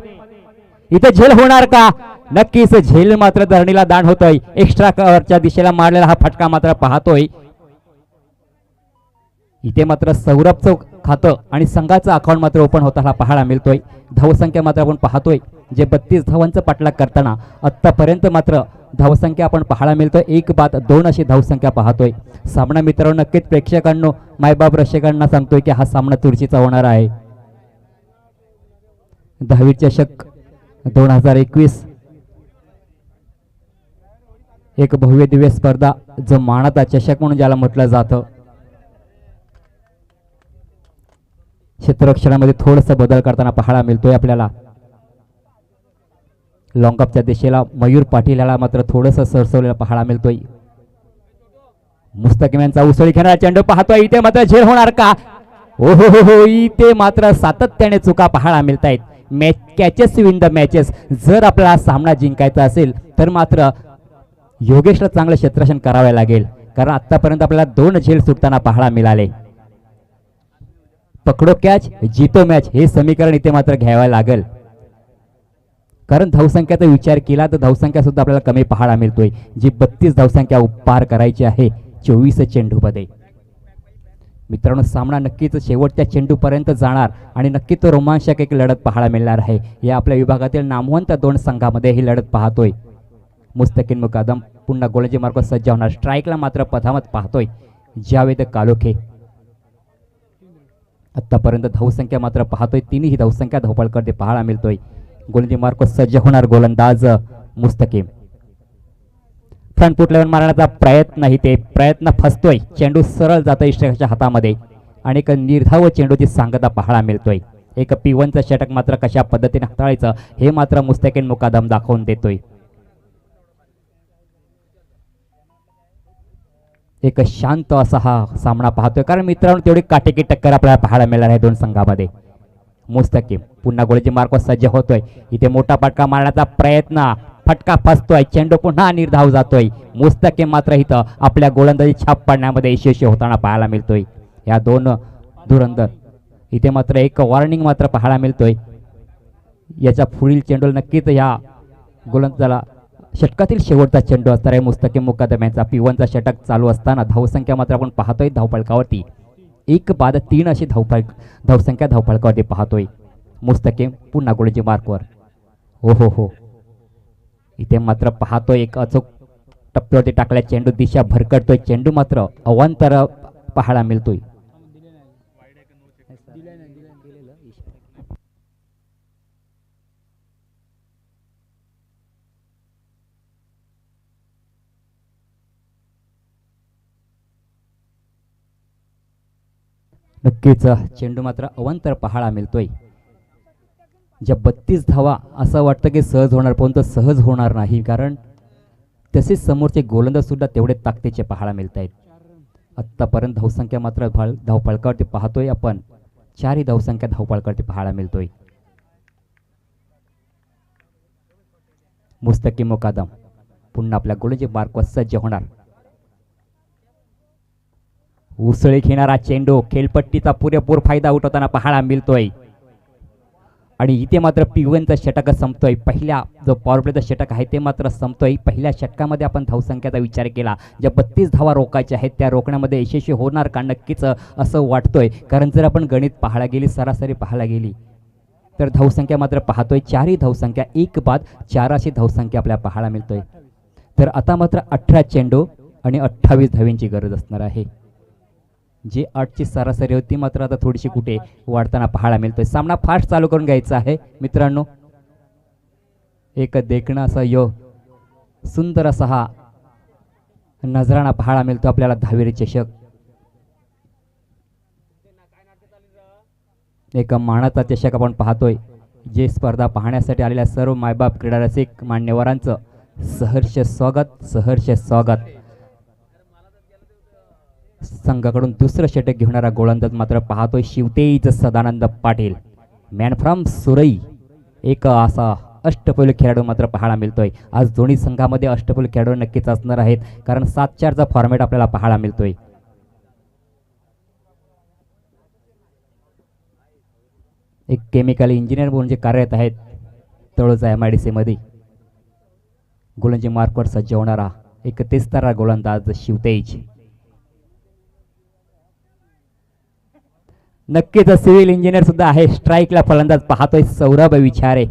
Speaker 3: इथे झेल होणार का? नक्कीच झेल मात्र धरणीला दान होतोय. एक्स्ट्रा कव्हरच्या दिशेला मारलेला हा फटका मात्र पाहतोय. इथे मात्र सौरभचं खातं आणि संघाचं अकाउंट मात्र ओपन होताना पाहायला मिळतोय. धावसंख्या मात्र आपण पाहतोय जे 32 धावांचं पाठलाग करताना आत्तापर्यंत मात्र धावसंख्या आपण पाहायला मिळतोय 1-2 अशी धावसंख्या पाहतोय. सामना मित्रांनो नक्कीच प्रेक्षकांनो मायबाप रसिकांना सांगतोय की हा सामना चुरशीचा होणार आहे. 10वी चषक 2021 एक भव्य दिव्य स्पर्धा जो मानाचा चषक म्हणून ज्याला म्हटलं जातं. क्षेत्ररक्षणामध्ये थोडंसं बदल करताना पाहायला मिळतोय आपल्याला. लॉंगअपच्या दिशेला मयूर पाटील याला मात्र थोडंसं सरसवलेलं पाहायला मिळतोय. मुस्तकीम यांचा उसळी घेणारा चेंडू पाहतोय. इथे मात्र झेल होणार का? हो हो हो हो इथे मात्र सातत्याने चुका पाहायला मिळत आहेत. Match catches win the matches. जर आपला सामना जिंकायचा असेल तर मात्र योगेशला चांगलं क्षेत्ररक्षण करावे लागेल, कारण आतापर्यंत आपल्याला 2 झेल सुटताना पाहायला मिळाले. पकडो कॅच जितो मॅच हे समीकरण इथे मात्र घ्यावं लागेल, कारण धावसंख्याचा विचार केला तर धावसंख्या सुद्धा आपल्याला कमी पाहायला मिळतोय. जी 32 धावसंख्या पार करायची आहे 24 चेंडूमध्ये. मित्रांनो सामना नक्कीच शेवटच्या चेंडूपर्यंत जाणार आणि नक्की तो रोमांचक एक लढत पाहायला मिळणार आहे. या आपल्या विभागातील नामवंत 2 संघामध्ये ही लढत पाहतोय. मुस्तकीम मुकादम पुन्हा गोलंदाजी मार्फत सज्ज होणार. स्ट्राईकला मात्र पथामत पाहतोय जावेद कालोखे. आतापर्यंत धावसंख्या मात्र पाहतोय 3ही धावसंख्या धावपळकर पाहायला मिळतोय. गोलंदाजी मार्फत सज्ज होणार गोलंदाज मुस्तकीम. फ्रंट फूट लेव्हन मारण्याचा प्रयत्न ते प्रयत्न फसतोय. चेंडू सरळ जातोय इष्टकाच्या हातामध्ये आणि एक निर्धाव चेंडूची सांगता पाहायला मिळतोय. एक P1चं षटक मात्र कशा पद्धतीने हाताळायचं हे मात्र मुस्तकीम मुकादम दाखवून देतोय. एक शांत असा हा सामना पाहतोय, कारण मित्रांनो तेवढी काटेकी टक्कर आपल्याला पाहायला मिळणार आहे 2 संघामध्ये. मुस्तकीम पुन्हा गोलंदाजी मार्फत सज्ज होतोय. इथे मोठा फटका मारण्याचा प्रयत्न, फटका फसतोय. चेंडू पुन्हा निर्धाव जातोय. मुस्तकीम मात्र इथं आपल्या गोलंदाजी छाप पाडण्यामध्ये यशस्वी होताना पाहायला मिळतोय. या 2 धुरंधर इथे मात्र एक वॉर्निंग मात्र पाहायला मिळतोय. याच्या पुढील चेंडू नक्कीच या गोलंदाजाला षटकातील शेवटचा चेंडू असणार आहे. मुस्तकीम मुकादम यांचा P1चा षटक चालू असताना धावसंख्या मात्र आपण पाहतोय धावफलकावरती 1-3 अशी धावसंख्या धावफलकावरती पाहतोय. मुस्तकीम पुन्हा गोलंदाजी मार्कवर. हो हो हो इथे मात्र पाहतोय एक अचूक टप्प्यावरती टाकल्या चेंडू दिशा भरकटतोय. चेंडू मात्र अवांतर पाहायला मिळतोय. नक्कीच चेंडू मात्र अवांतर पाहायला मिळतोय. ज्या 32 धावा असं वाटतं की सहज होणार, पण सहज होणार नाही, कारण तसेच समोरचे गोलंदाज सुद्धा तेवढे ताकदीचे पाहायला मिळत आहेत. आत्तापर्यंत धावसंख्या मात्र धावफलकावरती पाहतोय आपण 4ही धावसंख्या धावफलकावरती पाहायला मिळतोय. मुस्तकीम मुकादम पुन्हा आपल्या गोलंदाजी मार्कवर सज्ज होणार. उसळी घेणारा चेंडू खेळपट्टीचा पुरेपूर फायदा उठवताना पाहायला मिळतोय आणि इथे मात्र P1चा षटक संपतोय. पहिल्या जो पॉवर प्लेचा षटक आहे ते मात्र संपतोय. पहिल्या षटकामध्ये आपण धावसंख्याचा विचार केला, ज्या 32 धावा रोखायच्या आहेत त्या रोखण्यामध्ये यशस्वी होणार का नक्कीच असं वाटतोय, कारण जर आपण गणित पाहायला गेली, सरासरी पाहायला गेली तर धावसंख्या मात्र पाहतोय 4ही धावसंख्या 1-4 अशी धावसंख्या आपल्याला पाहायला मिळतोय. तर आता मात्र 18 चेंडू आणि 28 धावींची गरज असणार आहे. जी 8ची सरासरी होती मात्र आता थोडीशी कुठे वाढताना पाहायला मिळतोय. सामना फास्ट चालू करून घ्यायचा आहे मित्रांनो. एक देखणं असा सुंदर असा हा नजराणा पाहायला मिळतो आपल्याला धावेरी चषक. एक मानाचा चषक आपण पाहतोय. जे स्पर्धा पाहण्यासाठी आलेल्या सर्व मायबाप क्रीडा रसिक मान्यवरांचं सहर्ष स्वागत, सहर्ष स्वागत. संघाकडून दुसरं षटक घेणारा गोलंदाज मात्र पाहतोय शिवतेज सदानंद पाटील, मॅन फ्रॉम सुरई. एक असा अष्टपैलू खेळाडू मात्र पाहायला मिळतोय. आज दोन्ही संघामध्ये अष्टपैलू खेळाडू नक्कीच असणार आहेत, कारण 7-4चा फॉर्मॅट आपल्याला पाहायला मिळतोय. एक केमिकल इंजिनियर म्हणून जे कार्यरत आहेत तळोजा MIDC मध्ये. गोलंदाजी मार्कवर सज्ज होणारा 31रा गोलंदाज शिवतेज. नक्कीच सिव्हिल इंजिनियर सुद्धा आहे. स्ट्राईकला फलंदाज पाहतोय सौरभ विचारे.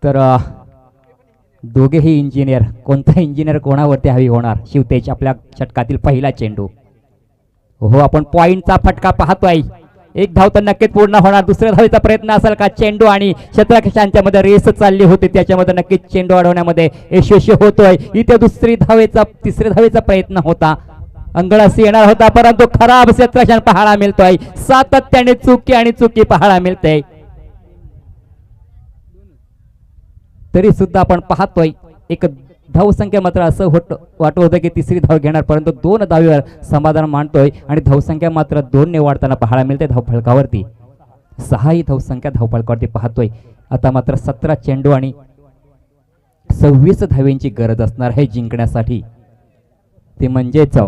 Speaker 3: तर दोघेही इंजिनियर, कोणता इंजिनियर कोणावरती हवी होणार. शिवतेज आपल्या षटकातील पहिला चेंडू. हो, आपण पॉइंटचा फटका पाहतोय. एक धाव तर नक्कीच पूर्ण होणार. दुसऱ्या धावेचा प्रयत्न असेल का. चेंडू आणि क्षेत्ररक्षकांच्या मध्ये रेस चालली होती, त्याच्यामध्ये नक्कीच चेंडू अडवण्यामध्ये यशस्वी होतोय. इथे तिसऱ्या धावेचा प्रयत्न होता, अंगणास येणार होता, परंतु खराब क्षेत्ररक्षण पाहायला मिळतोय. सातत्याने चुकी पाहायला मिळते. तरी सुद्धा आपण पाहतोय एक धावसंख्या मात्र असं वाटत होतं की तिसरी धाव घेणार, परंतु 2 धावीवर समाधान मानतोय आणि धावसंख्या मात्र 2 ने वाढताना पाहायला मिळते धावफलकावरती. 6 ही धावसंख्या धावफलकावरती पाहतोय. आता मात्र 17 चेंडू आणि 26 धावेंची गरज असणार आहे जिंकण्यासाठी. ते म्हणजेच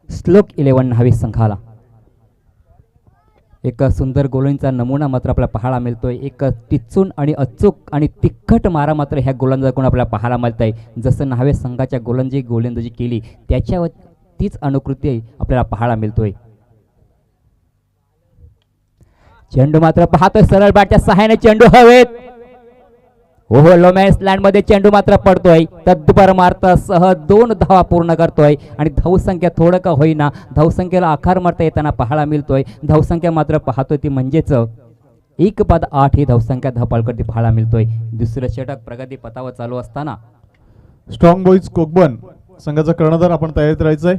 Speaker 3: श्लोक 11 न्हावी संघाला. एक सुंदर गोलंदाजीचा नमुना मात्र आपल्याला पाहायला मिळतोय. एक टिचून आणि अचूक आणि तिखट मारा मात्र ह्या गोलंदाजाकडून आपल्याला पाहायला मिळत आहे. जसं न्हावे संघाच्या गोलंदाजी केली त्याच्यावर तीच अनुकृती आपल्याला पाहायला मिळतोय. चेंडू मात्र पाहतोय सरळ बॅटच्या सहाय्याने चेंडू हवेत. हो, लोमॅन्स लँड मध्ये चेंडू मात्र पडतोय. तद्भर मारतासह 2 धावा पूर्ण करतोय आणि धावसंख्या थोडं का होईना धावसंख्येला आकार मारता येताना पाहायला मिळतोय. धावसंख्या मात्र पाहतोय ती म्हणजेच 1/8 ही धावसंख्या धावफलकावरती पाहायला मिळतोय. दुसरं षटक प्रगती पथावर चालू असताना
Speaker 2: स्ट्रॉंग बॉईज कोकबन संघाचा कर्णधार आपण तयारीत राहायचंय.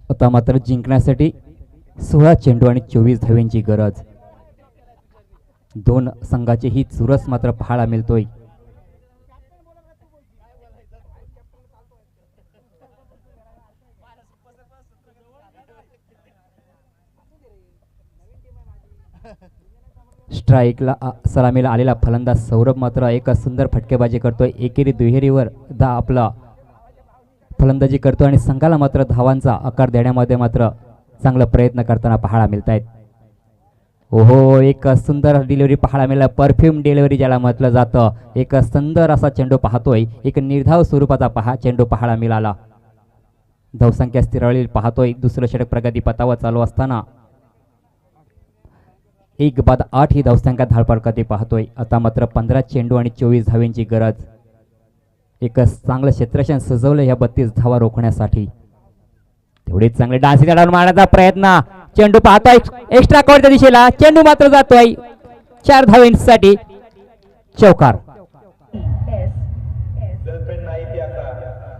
Speaker 3: आता मात्र जिंकण्यासाठी 16 चेंडू आणि 24 धावेंची गरज. 2 संघाची ही चुरस मात्र पाहायला मिळतोय. स्ट्राईकला सलामीला आलेला फलंदाज सौरभ मात्र एक सुंदर फटकेबाजी करतोय. एकेरी दुहेरीवर आपला फलंदाजी करतो आणि संघाला मात्र धावांचा आकार देण्यामध्ये मात्र चांगला प्रयत्न करताना पाहायला मिळत आहेत. ओहो, एक सुंदर डिलिव्हरी पाहायला मिळाला. परफ्यूम डिलिव्हरी ज्याला म्हटलं जातं. एक सुंदर असा चेंडू पाहतोय. एक निर्धाव स्वरूपाचा चेंडू पाहायला मिळाला. धावसंख्या स्थिरावलेली पाहतोय. दुसरं षटक प्रगती पथावर चालू असताना 1/8 ही धावसंख्या धावफलकावरती पाहतोय. आता मात्र 15 चेंडू आणि 24 धावेंची गरज. एक चांगलं क्षेत्ररक्षण सजवलं या 32 धावा रोखण्यासाठी. तेवढीच चांगले डान्सिंग डाऊन मारण्याचा प्रयत्न. चेंडू पाहतोय एक्स्ट्रा कव्हरच्या दिशेला. चेंडू मात्र जातोय 4 धावेंसाठी. चौकार.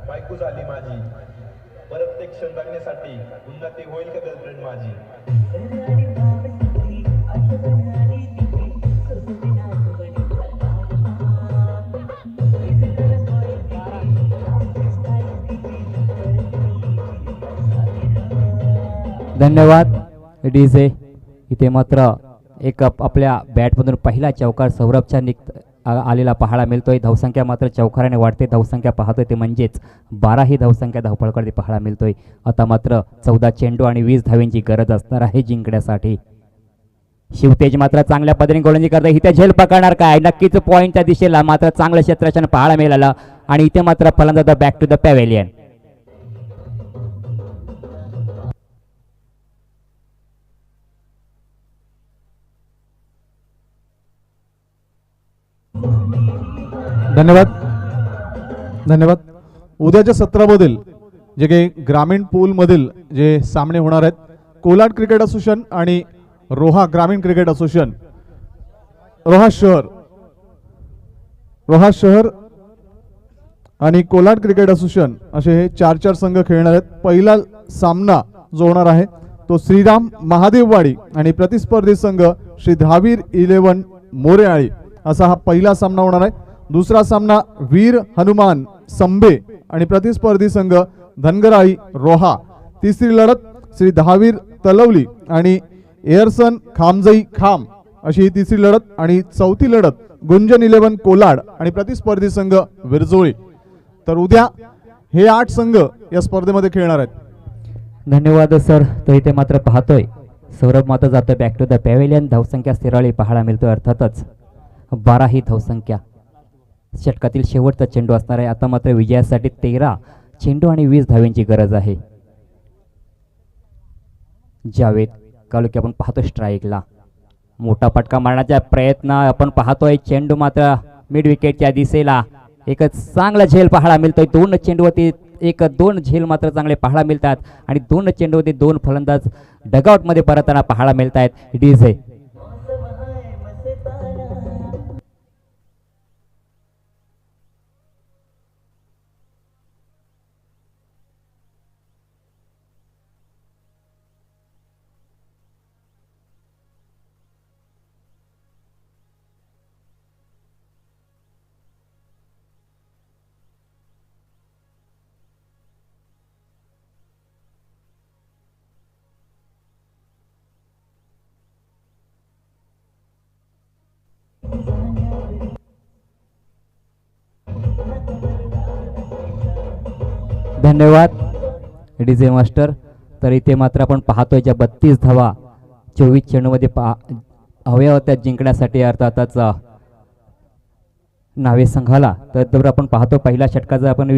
Speaker 4: बायको झाली माझी, परत ते क्षण जगण्यासाठी उन्नती होईल का गर्लफ्रेंड माझी.
Speaker 3: धन्यवाद डीजे. इथे मात्र एक आपल्या बॅटमधून पहिला चौकार सौरभच्या आलेला पाहायला मिळतोय. धावसंख्या मात्र चौकाराने वाढते. धावसंख्या पाहतोय ते म्हणजेच 12 ही धावसंख्या धावफलकावरती पाहायला मिळतोय. आता मात्र 14 चेंडू आणि 20 धावेंची गरज असणार आहे जिंकण्यासाठी. शिवतेज मात्र चांगल्या पद्धतीने गोलंदाजी करतोय. इथे झेल पकडणार काय. नक्कीच पॉइंटच्या दिशेला मात्र चांगलं क्षेत्ररक्षण पाहायला मिळालं आणि इथे मात्र फलंदाज बॅक टू द पॅव्हेलियन.
Speaker 2: धन्यवाद. उद्याच्या सत्रामधील जे काही ग्रामीण पूल मधील जे सामने होणार आहेत, कोलाड क्रिकेट असोसिएशन आणि रोहा ग्रामीण क्रिकेट असोसिएशन, रोहा शहर आणि कोलाड क्रिकेट असोसिएशन असे हे 4 संघ खेळणार आहेत. पहिला सामना जो होणार आहे तो श्रीराम महादेववाडी आणि प्रतिस्पर्धी संघ श्री धावीर 11 मोरेआळी असा हा पहिला सामना होणार आहे. दुसरा सामना वीर हनुमान संभे आणि प्रतिस्पर्धी संघ धनगराई रोहा. तिसरी लढत श्री धावीर तलवली आणि एअरसन खामजई खाम अशी ही तिसरी लढत आणि चौथी लढत गुंजन 11 कोलाड आणि प्रतिस्पर्धी संघ विरजोळी. तर उद्या हे 8 संघ या स्पर्धेमध्ये खेळणार आहेत.
Speaker 3: धन्यवाद सर. तर इथे मात्र पाहतोय सौरभ मात्र जातो बॅक टू द पॅव्हेलियन. धावसंख्या स्थिरावली पाहायला मिळतो, अर्थातच 12 ही धावसंख्या. षटकातील शेवटचा चेंडू असणार आहे. आता मात्र विजयासाठी 13 चेंडू आणि 20 धावेंची गरज आहे. जावेद कालुकी आपण पाहतो स्ट्राईकला, मोठा फटका मारण्याचा प्रयत्न आपण पाहतोय. चेंडू मात्र मिड विकेटच्या दिशेला. एक चांगला झेल पाहायला मिळतोय. 2 चेंडूवरती 1-2 झेल मात्र चांगले पाहायला मिळतात आणि 2 चेंडूवरती 2 फलंदाज डगआउटमध्ये परतताना पाहायला मिळत आहेत. इट इज ए धन्यवाद डीजे मास्टर. तर इथे मात्र आपण पाहतोय ज्या 32 धावा 24 चेंडूमध्ये हव्या होत्या जिंकण्यासाठी, अर्थातच नावे संघाला. तर आपण पाहतो पहिल्या षटकाचं आपण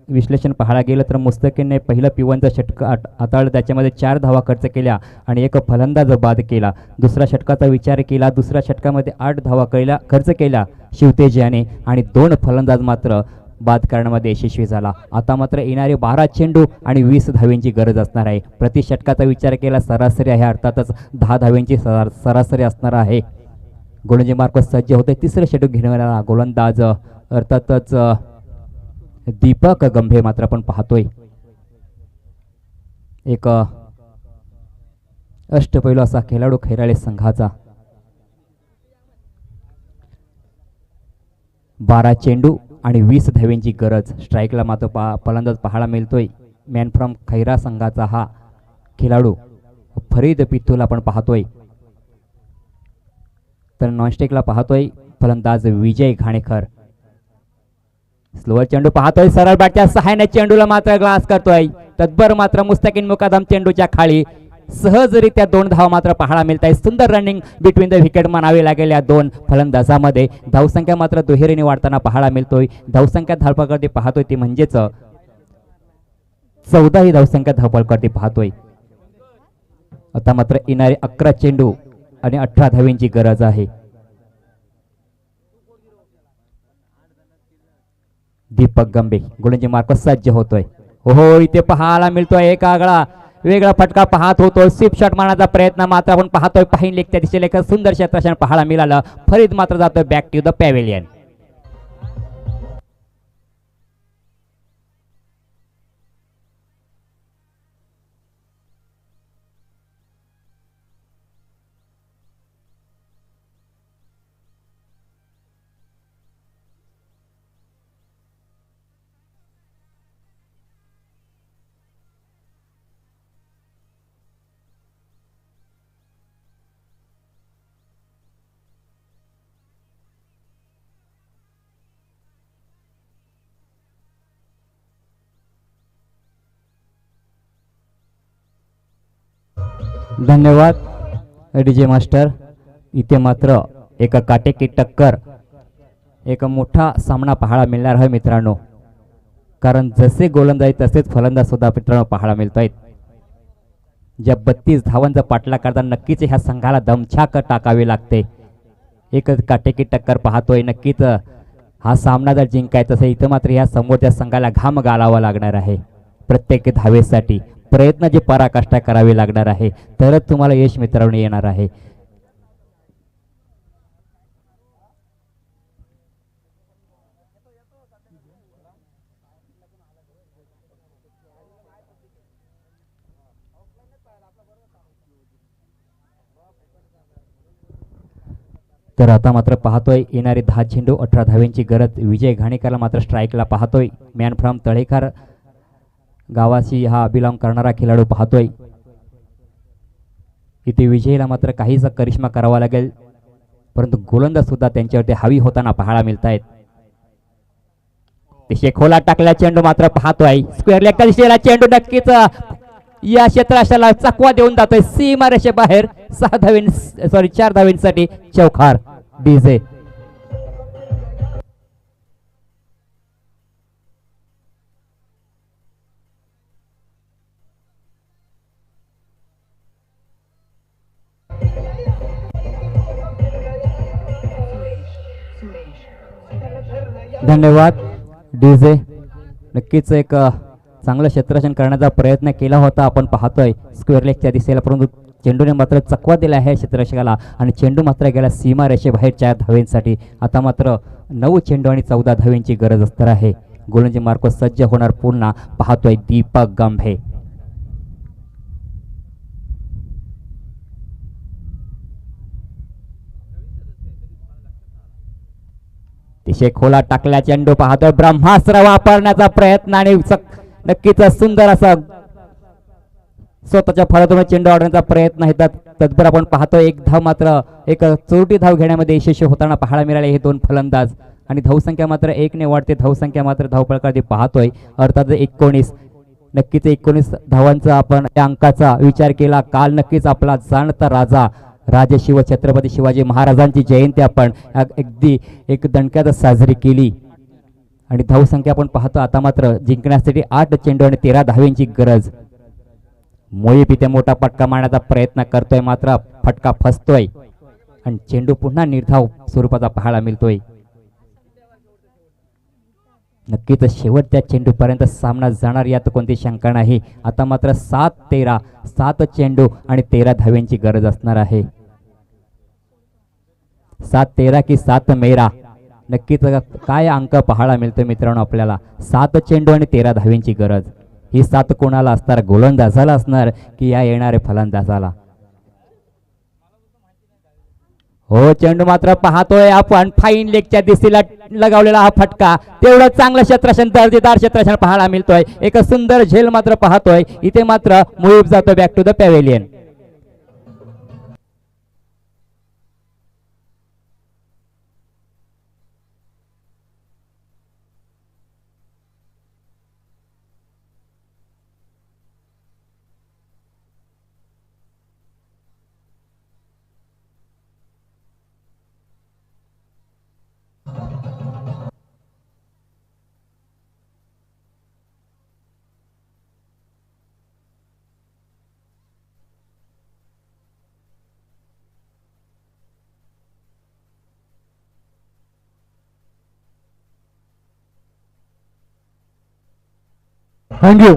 Speaker 3: विश्लेषण पाहायला गेलं तर मुस्तकीनने पहिलं P1चं षटक हाताळलं, त्याच्यामध्ये 4 धावा खर्च केल्या आणि 1 फलंदाज बाद केला. दुसऱ्या षटकाचा विचार केला, दुसऱ्या षटकामध्ये 8 धावा खर्च केल्या शिवतेज याने आणि 2 फलंदाज मात्र बाद करण्यामध्ये यशस्वी झाला. आता मात्र येणारे 12 चेंडू आणि 20 धावेंची गरज असणार आहे. प्रति षटकाचा विचार केला सरासरी आहे, अर्थातच 10 धावेंची सरासरी असणार आहे. गोलंदाजी मार्ग सज्ज होते. तिसरे षटक घेणारा गोलंदाज अर्थातच दीपक गंभे मात्र आपण पाहतोय एक अष्टपैलू असा खेळाडू खैराळे संघाचा. 12 चेंडू आणि 20 धावेंची गरज. स्ट्राईकला मात्र फलंदाज पाहायला मिळतोय मॅन फ्रॉम खैरा संघाचा हा खेळाडू फरीद पित्तूला आपण पाहतोय. तर नॉनस्टिकला पाहतोय फलंदाज विजय घाणेकर. स्लोअर चेंडू पाहतोय, सरळ बॅटच्या सहाय्याने चेंडूला मात्र ग्लास करतोय. तत्पर मात्र मुस्तकीन मुकादम चेंडूच्या खाली सहजरित्या 2 धावा मात्र पाहायला मिळत आहे. सुंदर रनिंग बिटवीन द विकेट म्हणावे लागेल या 2 फलंदाजामध्ये. धावसंख्या मात्र दुहेरीने वाढताना पाहायला मिळतोय. धावसंख्या धावपळकरती पाहतोय ती म्हणजेच 14 ही धावसंख्या धावपळकरती पाहतोय. आता मात्र येणारे 11 चेंडू आणि 18 धावेंची गरज आहे. दीपक गंभे गोलंदाजी मार्ग सज्ज होतोय. हो इथे पाहायला मिळतोय एक आगळा वेगळा फटका पाहत होतो. स्वीप शॉट मारण्याचा प्रयत्न मात्र आपण पाहतोय. पाहिन लेग त्या दिशेला एक सुंदर क्षेत्ररक्षण पाहायला मिळालं. फरीद मात्र जातोय बॅक टू द पॅव्हेलियन. धन्यवाद डीजे मास्टर. इथे मात्र एक काटेकी टक्कर, एक मोठा सामना पाहायला मिळणार आहे मित्रांनो. कारण जसे गोलंदाज तसेच फलंदाज सुद्धा मित्रांनो पाहायला मिळत आहेत. ज्या 32 धावांचा पाठलाग करताना नक्कीच ह्या संघाला दमछाक टाकावी लागते. एक काटेकी टक्कर पाहतोय. नक्कीच हा सामना जर जिंकायचा असेल इथं मात्र ह्या समोरच्या संघाला घाम घालावा लागणार आहे. प्रत्येक धावेसाठी प्रयत्न जे पराकाष्ठा करावी लागणार आहे तरच तुम्हाला यश मित्रांनो येणार आहे. तर आता मात्र पाहतोय येणारे 10 चेंडू 18 धावेंची गरज. विजय घाणेकरला मात्र स्ट्राईकला पाहतोय. मॅन फ्रॉम तळेकर गावाशी हा बिलॉंग करणारा खेळाडू पाहतोय. इथे विजयला मात्र काहीसा करिश्मा करावा लागेल, परंतु गोलंदाज सुद्धा त्यांच्यावरती हावी होताना पाहायला मिळत आहेत. ते शेखोला टाकला चेंडू मात्र पाहतोय स्क्वेअर लेगच्या दिशेला चेंडू नक्कीच या क्षेत्राशाला चकवा देऊन जातोय सीमारेषे बाहेर 4 धावींसाठी चौकार डीजे. धन्यवाद डीजे. नक्कीच एक चांगलं क्षेत्ररक्षण करण्याचा प्रयत्न केला होता आपण पाहतोय स्क्वेअर लेगच्या दिशेला, परंतु चेंडूने मात्र चकवा दिला आहे क्षेत्ररक्षकाला आणि चेंडू मात्र गेला सीमा रेषेबाहेर 4 धावेंसाठी. आता मात्र 9 चेंडू आणि 14 धावेंची गरज असणार आहे. गोलंदाजी मार्ग सज्ज होणार पुन्हा पाहतोय दीपक गंभे. तिशे खोला टाकल्या चेंडू पाहतोय ब्रह्मास्त्र वापरण्याचा प्रयत्न आणि नक्कीच सुंदर असा स्वतःच्या फळातून चेंडू अडवण्याचा प्रयत्न आहे. तत्पर आपण पाहतोय एक धाव मात्र एक चोरटी धाव घेण्यामध्ये यशस्वी होताना पाहायला मिळाले हे 2 फलंदाज आणि धावसंख्या मात्र 1 ने वाढते. धावसंख्या मात्र धावपळकामध्ये पाहतोय अर्थात 19. नक्कीच 19 धावांचा आपण या अंकाचा विचार केला. काल नक्कीच आपला जाणता राजा राजशिव छत्रपती शिवाजी महाराजांची जयंती आपण अगदी एक दणक्यात साजरी केली आणि धावसंख्या आपण पाहतो आता मात्र जिंकण्यासाठी 8 चेंडू आणि 13 धावेंची गरज. मोहित इथे मोठा फटका मारण्याचा प्रयत्न करतोय मात्र फटका फसतोय आणि चेंडू पुन्हा निर्धाव स्वरूपाचा पाहायला मिळतोय. नक्कीच शेवटच्या चेंडूपर्यंत सामना जाणार यात कोणती शंका नाही. आता मात्र 7-13 7 चेंडू आणि 13 धावेंची गरज असणार आहे. 7-13 की 7-13 नक्कीच काय अंक पाहायला मिळतो मित्रांनो आपल्याला. 7 चेंडू आणि 13 धावेंची गरज. ही 7 कोणाला असणार, गोलंदाजाला असणार की या येणारे फलंदाजाला. हो चेंडू मात्र पाहतोय आपण फाईन लेगच्या दिशेला लगावलेला हा फटका तेवढं चांगलं क्षेत्ररक्षण दर्जेदार क्षेत्ररक्षण पाहायला मिळतोय. एक सुंदर झेल मात्र पाहतोय इथे मात्र मुहीब जातो back to the pavilion.
Speaker 2: Thank you.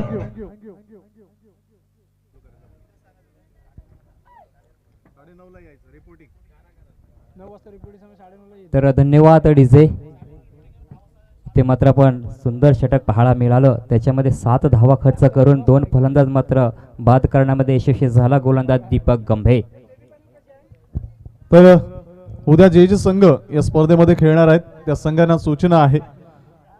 Speaker 3: तर धन्यवाद डीजे. ते मात्र आपण सुंदर षटक पाहायला मिळालं. त्याच्यामध्ये 7 धावा खर्च करून 2 फलंदाज मात्र बाद करण्यामध्ये यशस्वी झाला गोलंदाज दीपक गंभे.
Speaker 2: तर उद्या जे संघ या स्पर्धेमध्ये खेळणार आहेत त्या संघांना सूचना आहे.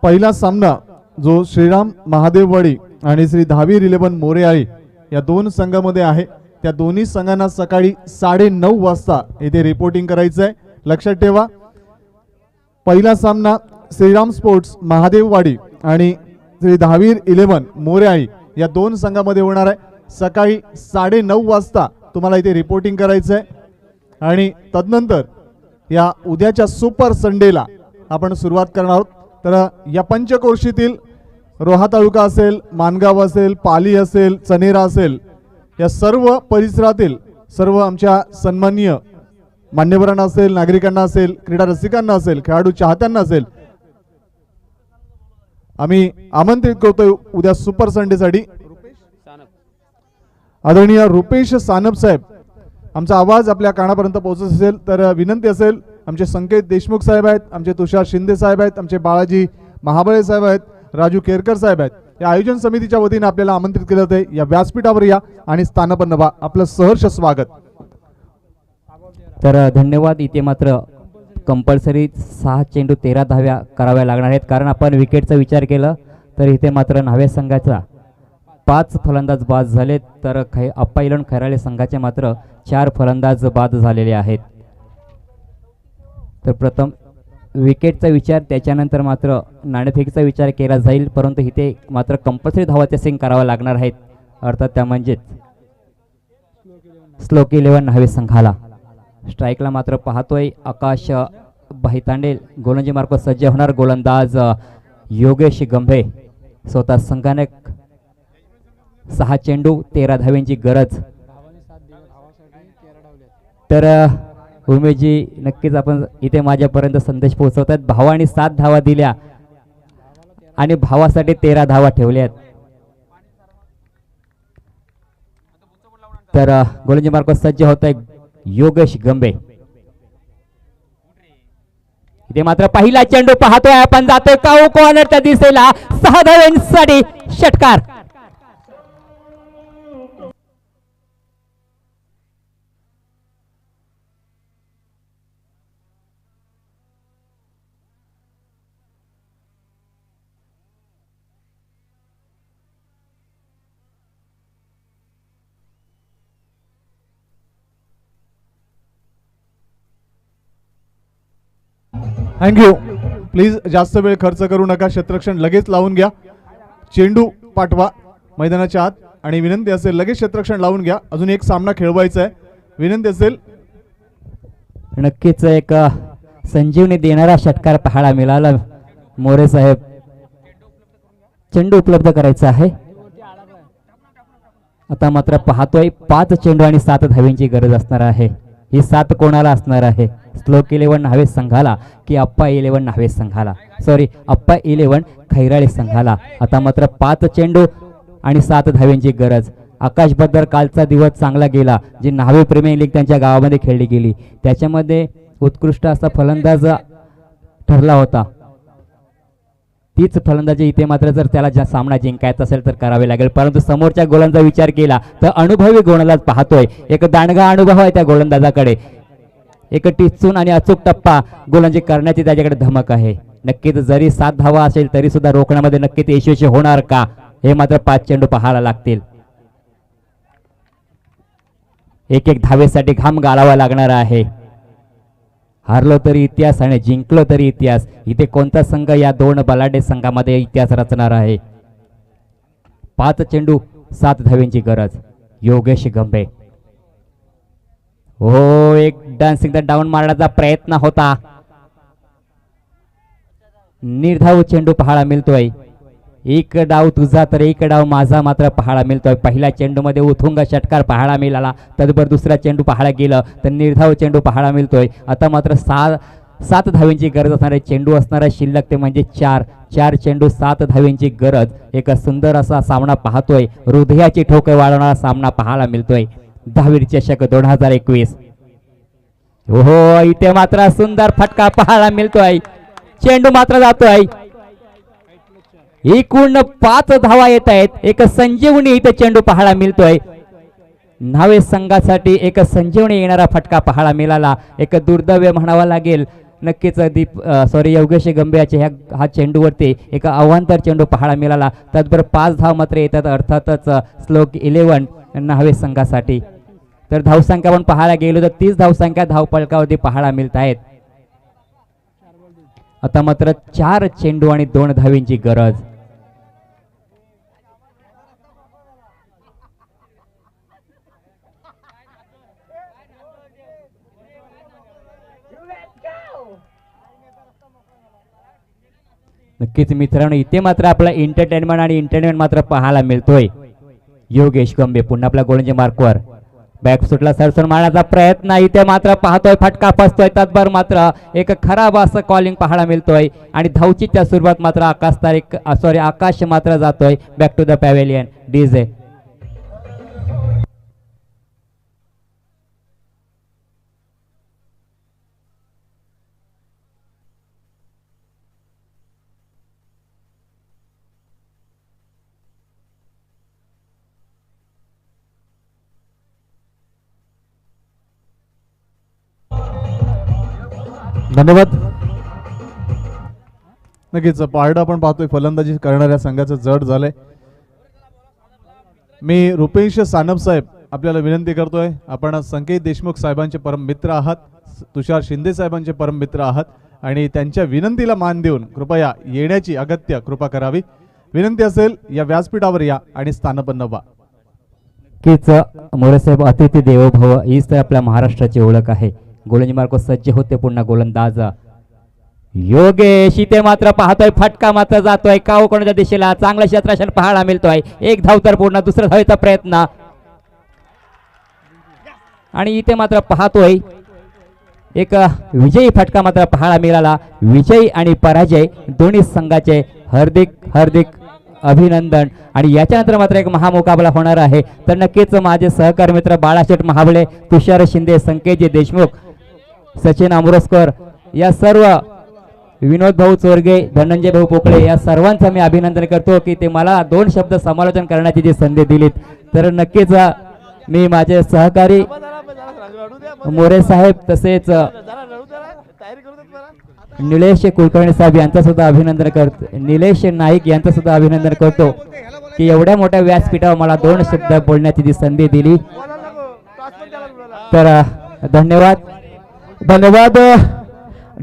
Speaker 2: पहिला सामना जो श्रीराम महादेववाडी आणि श्री धावीर 11 मोरेआळी या 2 संघामध्ये आहे. त्या दोन्ही संघांना सकाळी 9:30 वाजता येथे रिपोर्टिंग करायचं आहे. लक्षात ठेवा पहिला सामना श्रीराम स्पोर्ट्स महादेववाडी आणि श्री धावीर 11 मोरेआळी या 2 संघामध्ये होणार आहे. सकाळी 9:30 वाजता तुम्हाला इथे रिपोर्टिंग करायचं आहे आणि तदनंतर या उद्याच्या सुपर संडेला आपण सुरुवात करणार आहोत. तर या पंचक्रोशीतील रोहा तालुका असेल, मानगाव असेल, पाली असेल, चनेरा असेल या सर्व परिसरातील सर्व आमच्या सन्माननीय मान्यवरांना असेल, नागरिकांना असेल, क्रीडा रसिकांना असेल, खेळाडू चाहत्यांना असेल आम्ही आमंत्रित करतोय उद्या सुपर संडेसाठी. आदरणीय रुपेश सानप साहेब आमचा आवाज आपल्या कानापर्यंत पोहोचत असेल तर विनंती असेल. आमचे संकेत देशमुख साहेब आहेत, आमचे तुषार शिंदे साहेब आहेत, आमचे बाळाजी महाबळे साहेब आहेत, राजू केरकर साहेब आहेत. या आयोजन समितीच्या वतीने आपल्याला आमंत्रित केलं जाते. या व्यासपीठावर या आणि स्थानापन्न व्हा. आपलं सहर्ष स्वागत.
Speaker 3: तर धन्यवाद. इथे मात्र कंपल्सरी 6 चेंडू 13 धाव्या कराव्या लागणार आहेत कारण आपण विकेटचा विचार केला तर इथे मात्र न्हावे संघाचा 5 फलंदाज बाद झाले तर अप्पा इलन खैराळे संघाचे मात्र 4 फलंदाज बाद झालेले आहेत. तर प्रथम विकेटचा विचार त्याच्यानंतर मात्र नाणेफेकीचा विचार केला जाईल परंतु इथे मात्र कंपल्सरी धावाचे सिंग करावा लागणार आहेत. अर्थात त्या म्हणजेच श्लोक 11 न्हावे संघाला. स्ट्राईकला मात्र पाहतोय आकाश भाईतांडे. गोलंदाजी मार्फत सज्ज होणार गोलंदाज योगेश गंभे. स्वतः संघाने 6 चेंडू 13 धाव्यांची गरज. तर उमेशजी नक्कीच आपण इथे माझ्यापर्यंत संदेश पोहोचवतात. भावाने 7 धावा दिल्या आणि भावासाठी 13 धावा ठेवल्यात. तर गोलंदाजी मार्फत सज्ज होत आहे योगेश गंभे. इथे मात्र पहिला चेंडू पाहतोय आपण. जातोय काऊ कॉर्नरच्या दिशेला. 6 धाव्यांसाठी षटकार.
Speaker 2: थँक्यू. प्लीज जास्त वेळ खर्च करू नका. क्षेत्ररक्षण लगेच लावून घ्या. चेंडू पाठवा मैदानाच्या आत आणि विनंती असेल लगेच क्षेत्ररक्षण लावून घ्या. अजून एक सामना खेळवायचा आहे. विनंती असेल.
Speaker 3: नक्कीच एक संजीवनी देणारा षटकार पाहायला मिळाला मोरे साहेब. चेंडू उपलब्ध करायचा आहे. आता मात्र पाहतोय 5 चेंडू आणि 7 धाव्यांची गरज असणार आहे. ही 7 कोणाला असणार आहे? श्लोक 11 न्हावे संघाला की अप्पा 11 न्हावे संघाला? सॉरी, अप्पा 11 खैराळे संघाला. आता मात्र 5 चेंडू आणि 7 धाव्यांची गरज. आकाश बद्दल कालचा दिवस चांगला गेला. जी न्हावे प्रीमियर लीग त्यांच्या गावामध्ये खेळली गेली त्याच्यामध्ये उत्कृष्ट असा फलंदाज ठरला होता. तीच फलंदाजी इथे मात्र जर त्याला सामना जिंकायचा असेल तर करावे लागेल. परंतु समोरच्या गोलंदाजाचा विचार केला तर अनुभवी गोलंदाज पाहतोय. एक दांडगा अनुभव आहे त्या गोलंदाजाकडे. एक टिचून आणि अचूक टप्पा गोलंदाजी करण्याची त्याच्याकडे धमक आहे. नक्कीच जरी 7 धावा असेल तरी सुद्धा रोखण्यामध्ये नक्कीच यशस्वी होणार का हे मात्र 5 चेंडू पाहायला लागतील. एक धावेसाठी घाम गाळावा लागणार आहे. हारलो तरी इतिहास आणि जिंकलो तरी इतिहास. इथे कोणता संघ या 2 बलाढ्य संघामध्ये इतिहास रचणार आहे? 5 चेंडू 7 धाव्यांची गरज. योगेश गंभे. हो, एक डान्सिंग डाऊन मारण्याचा प्रयत्न होता. निर्धाव चेंडू पाहायला मिळतोय. एक डाव तुझा तर एक डाव माझा मात्र पाहायला मिळतोय. पहिल्या चेंडूमध्ये उथुंग षटकार पाहायला मिळाला. तदबर दुसरा चेंडू पाहायला गेलं तर निर्धाव चेंडू पाहायला मिळतोय. आता मात्र 7 धाव्यांची गरज असणारे चेंडू असणारा शिल्लक ते म्हणजे 4 चेंडू 7 धाव्यांची गरज. एक सुंदर असा सामना पाहतोय. हृदयाची ठोके वाढवणारा सामना पाहायला मिळतोय. 10वी चषक 2021. हो, इथे मात्र सुंदर फटका पाहायला मिळतोय. चेंडू मात्र जातोय. एकूण 5 धावा येत आहेत. एक संजीवनी इथे चेंडू पाहायला मिळतोय. न्हावे संघासाठी एक संजीवनी येणारा फटका पाहायला मिळाला. एक दुर्दैव म्हणावा लागेल. नक्कीच योगेश गंभीरच्या हा चेंडूवरती एक अवांतर चेंडू पाहायला मिळाला. त्याचबरोबर 5 धाव मात्र येतात अर्थातच श्लोक 11 न्हावे संघासाठी. तर धावसंख्या पण पाहायला गेलो तर 30 धावसंख्या धावपळकावरती पाहायला मिळत आहेत. आता मात्र 4 चेंडू आणि 2 धावींची गरज. नक्कीच मित्रांनो, इथे मात्र आपला एंटरटेनमेंट मात्र पाहायला मिळतोय. योगेश गंभे पुन्हा आपल्या गोलंदाजी मार्कवर बॅक सुटला सरसर मारण्याचा प्रयत्न. इथे मात्र पाहतोय फटका फसतोय. तत्पर मात्र एक खराब असं कॉलिंग पाहायला मिळतोय आणि धावचीच्या सुरुवात मात्र आकाश मात्र जातोय back to the pavilion. DJ
Speaker 2: धन्यवाद. नक्कीच पारडं आपण पाहतोय फलंदाजी करणाऱ्या संघाचं जड झालंय. मी रुपेश सानप साहेब आपल्याला विनंती करतोय, आपण संकेत देशमुख साहेबांचे परम मित्र आहात, तुषार शिंदे साहेबांचे परम मित्र आहात आणि त्यांच्या विनंतीला मान देऊन कृपया येण्याची अगत्य कृपा करावी. विनंती असेल या व्यासपीठावर या आणि स्थानपन्न व्हा.
Speaker 3: नक्कीच मोरेसाहेब अतिथी देवो भव हीच तर आपल्या महाराष्ट्राची ओळख आहे. गोलंदाज मार्ग सज्ज होते पुन्हा गोलंदाज योगेश इथे मात्र पाहतोय फटका मात्र जातोय काव कोणाच्या दिशेला चांगला क्षेत्ररक्षण पाहायला मिळतोय. एक धाव तर पूर्ण दुसरा धावेचा प्रयत्न आणि इथे मात्र पाहतोय एक विजयी फटका मात्र पाहायला मिळाला. विजयी आणि पराजय दोन्ही संघाचे हार्दिक हार्दिक अभिनंदन. आणि याच्यानंतर मात्र एक महामुकाबला होणार आहे. तर नक्कीच माझे सहकारी मित्र बाळाशेठ महाबळे, तुषार शिंदे, संकेतजी देशमुख, सचिन आमोरसकर या सर्व, विनोद भाऊ चोरगे, धनंजय भाऊ पोकळे या सर्वांचं मी अभिनंदन करतो की ते मला 2 शब्द समालोचन करण्याची जी संधी दिलीत. तर नक्कीच मी माझे सहकारी मोरे साहेब तसेच निलेश कुलकर्णी साहेब यांचं सुद्धा अभिनंदन करतो, निलेश नाईक यांचं सुद्धा अभिनंदन करतो की एवढ्या मोठ्या व्यासपीठावर मला 2 शब्द बोलण्याची जी संधी दिली. तर धन्यवाद.
Speaker 5: धन्यवाद.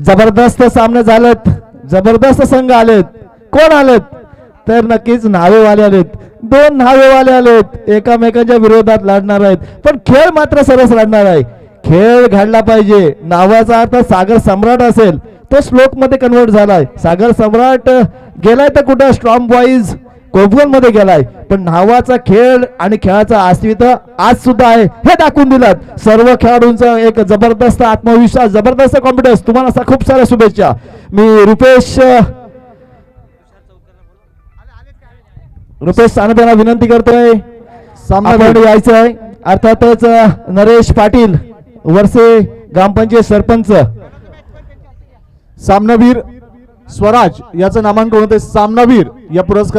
Speaker 5: जबरदस्त सामने झालेत, जबरदस्त संघ आलेत. कोण आलेत तर नक्कीच न्हावेवाले आलेत. 2 न्हावेवाले आलेत, एकामेकांच्या विरोधात लढणार आहेत. पण खेळ मात्र सरस लढणार आहे. खेळ घडला पाहिजे. नावाचा अर्थ सागर सम्राट असेल तो श्लोक मध्ये कन्वर्ट झालाय. सागर सम्राट गेलाय तर कुठं स्ट्रॉंग बॉईज कोपगन मध्ये गेलाय. पण नावाचा खेळ आणि खेळाचा अस्तित्व आज सुद्धा आहे हे दाखवून दिलात. सर्व खेळाडूंचा एक जबरदस्त आत्मविश्वास, जबरदस्त कॉन्फिडन्स. तुम्हाला खूप साऱ्या शुभेच्छा. मी रुपेश सानप यांना विनंती करतोय सामन्याकडे यायचं आहे. अर्थातच नरेश पाटील वरसे ग्रामपंचायत सरपंच,
Speaker 2: सामनावीर स्वराज याचं नामांकन होते. सामनावीर या पुरस्कार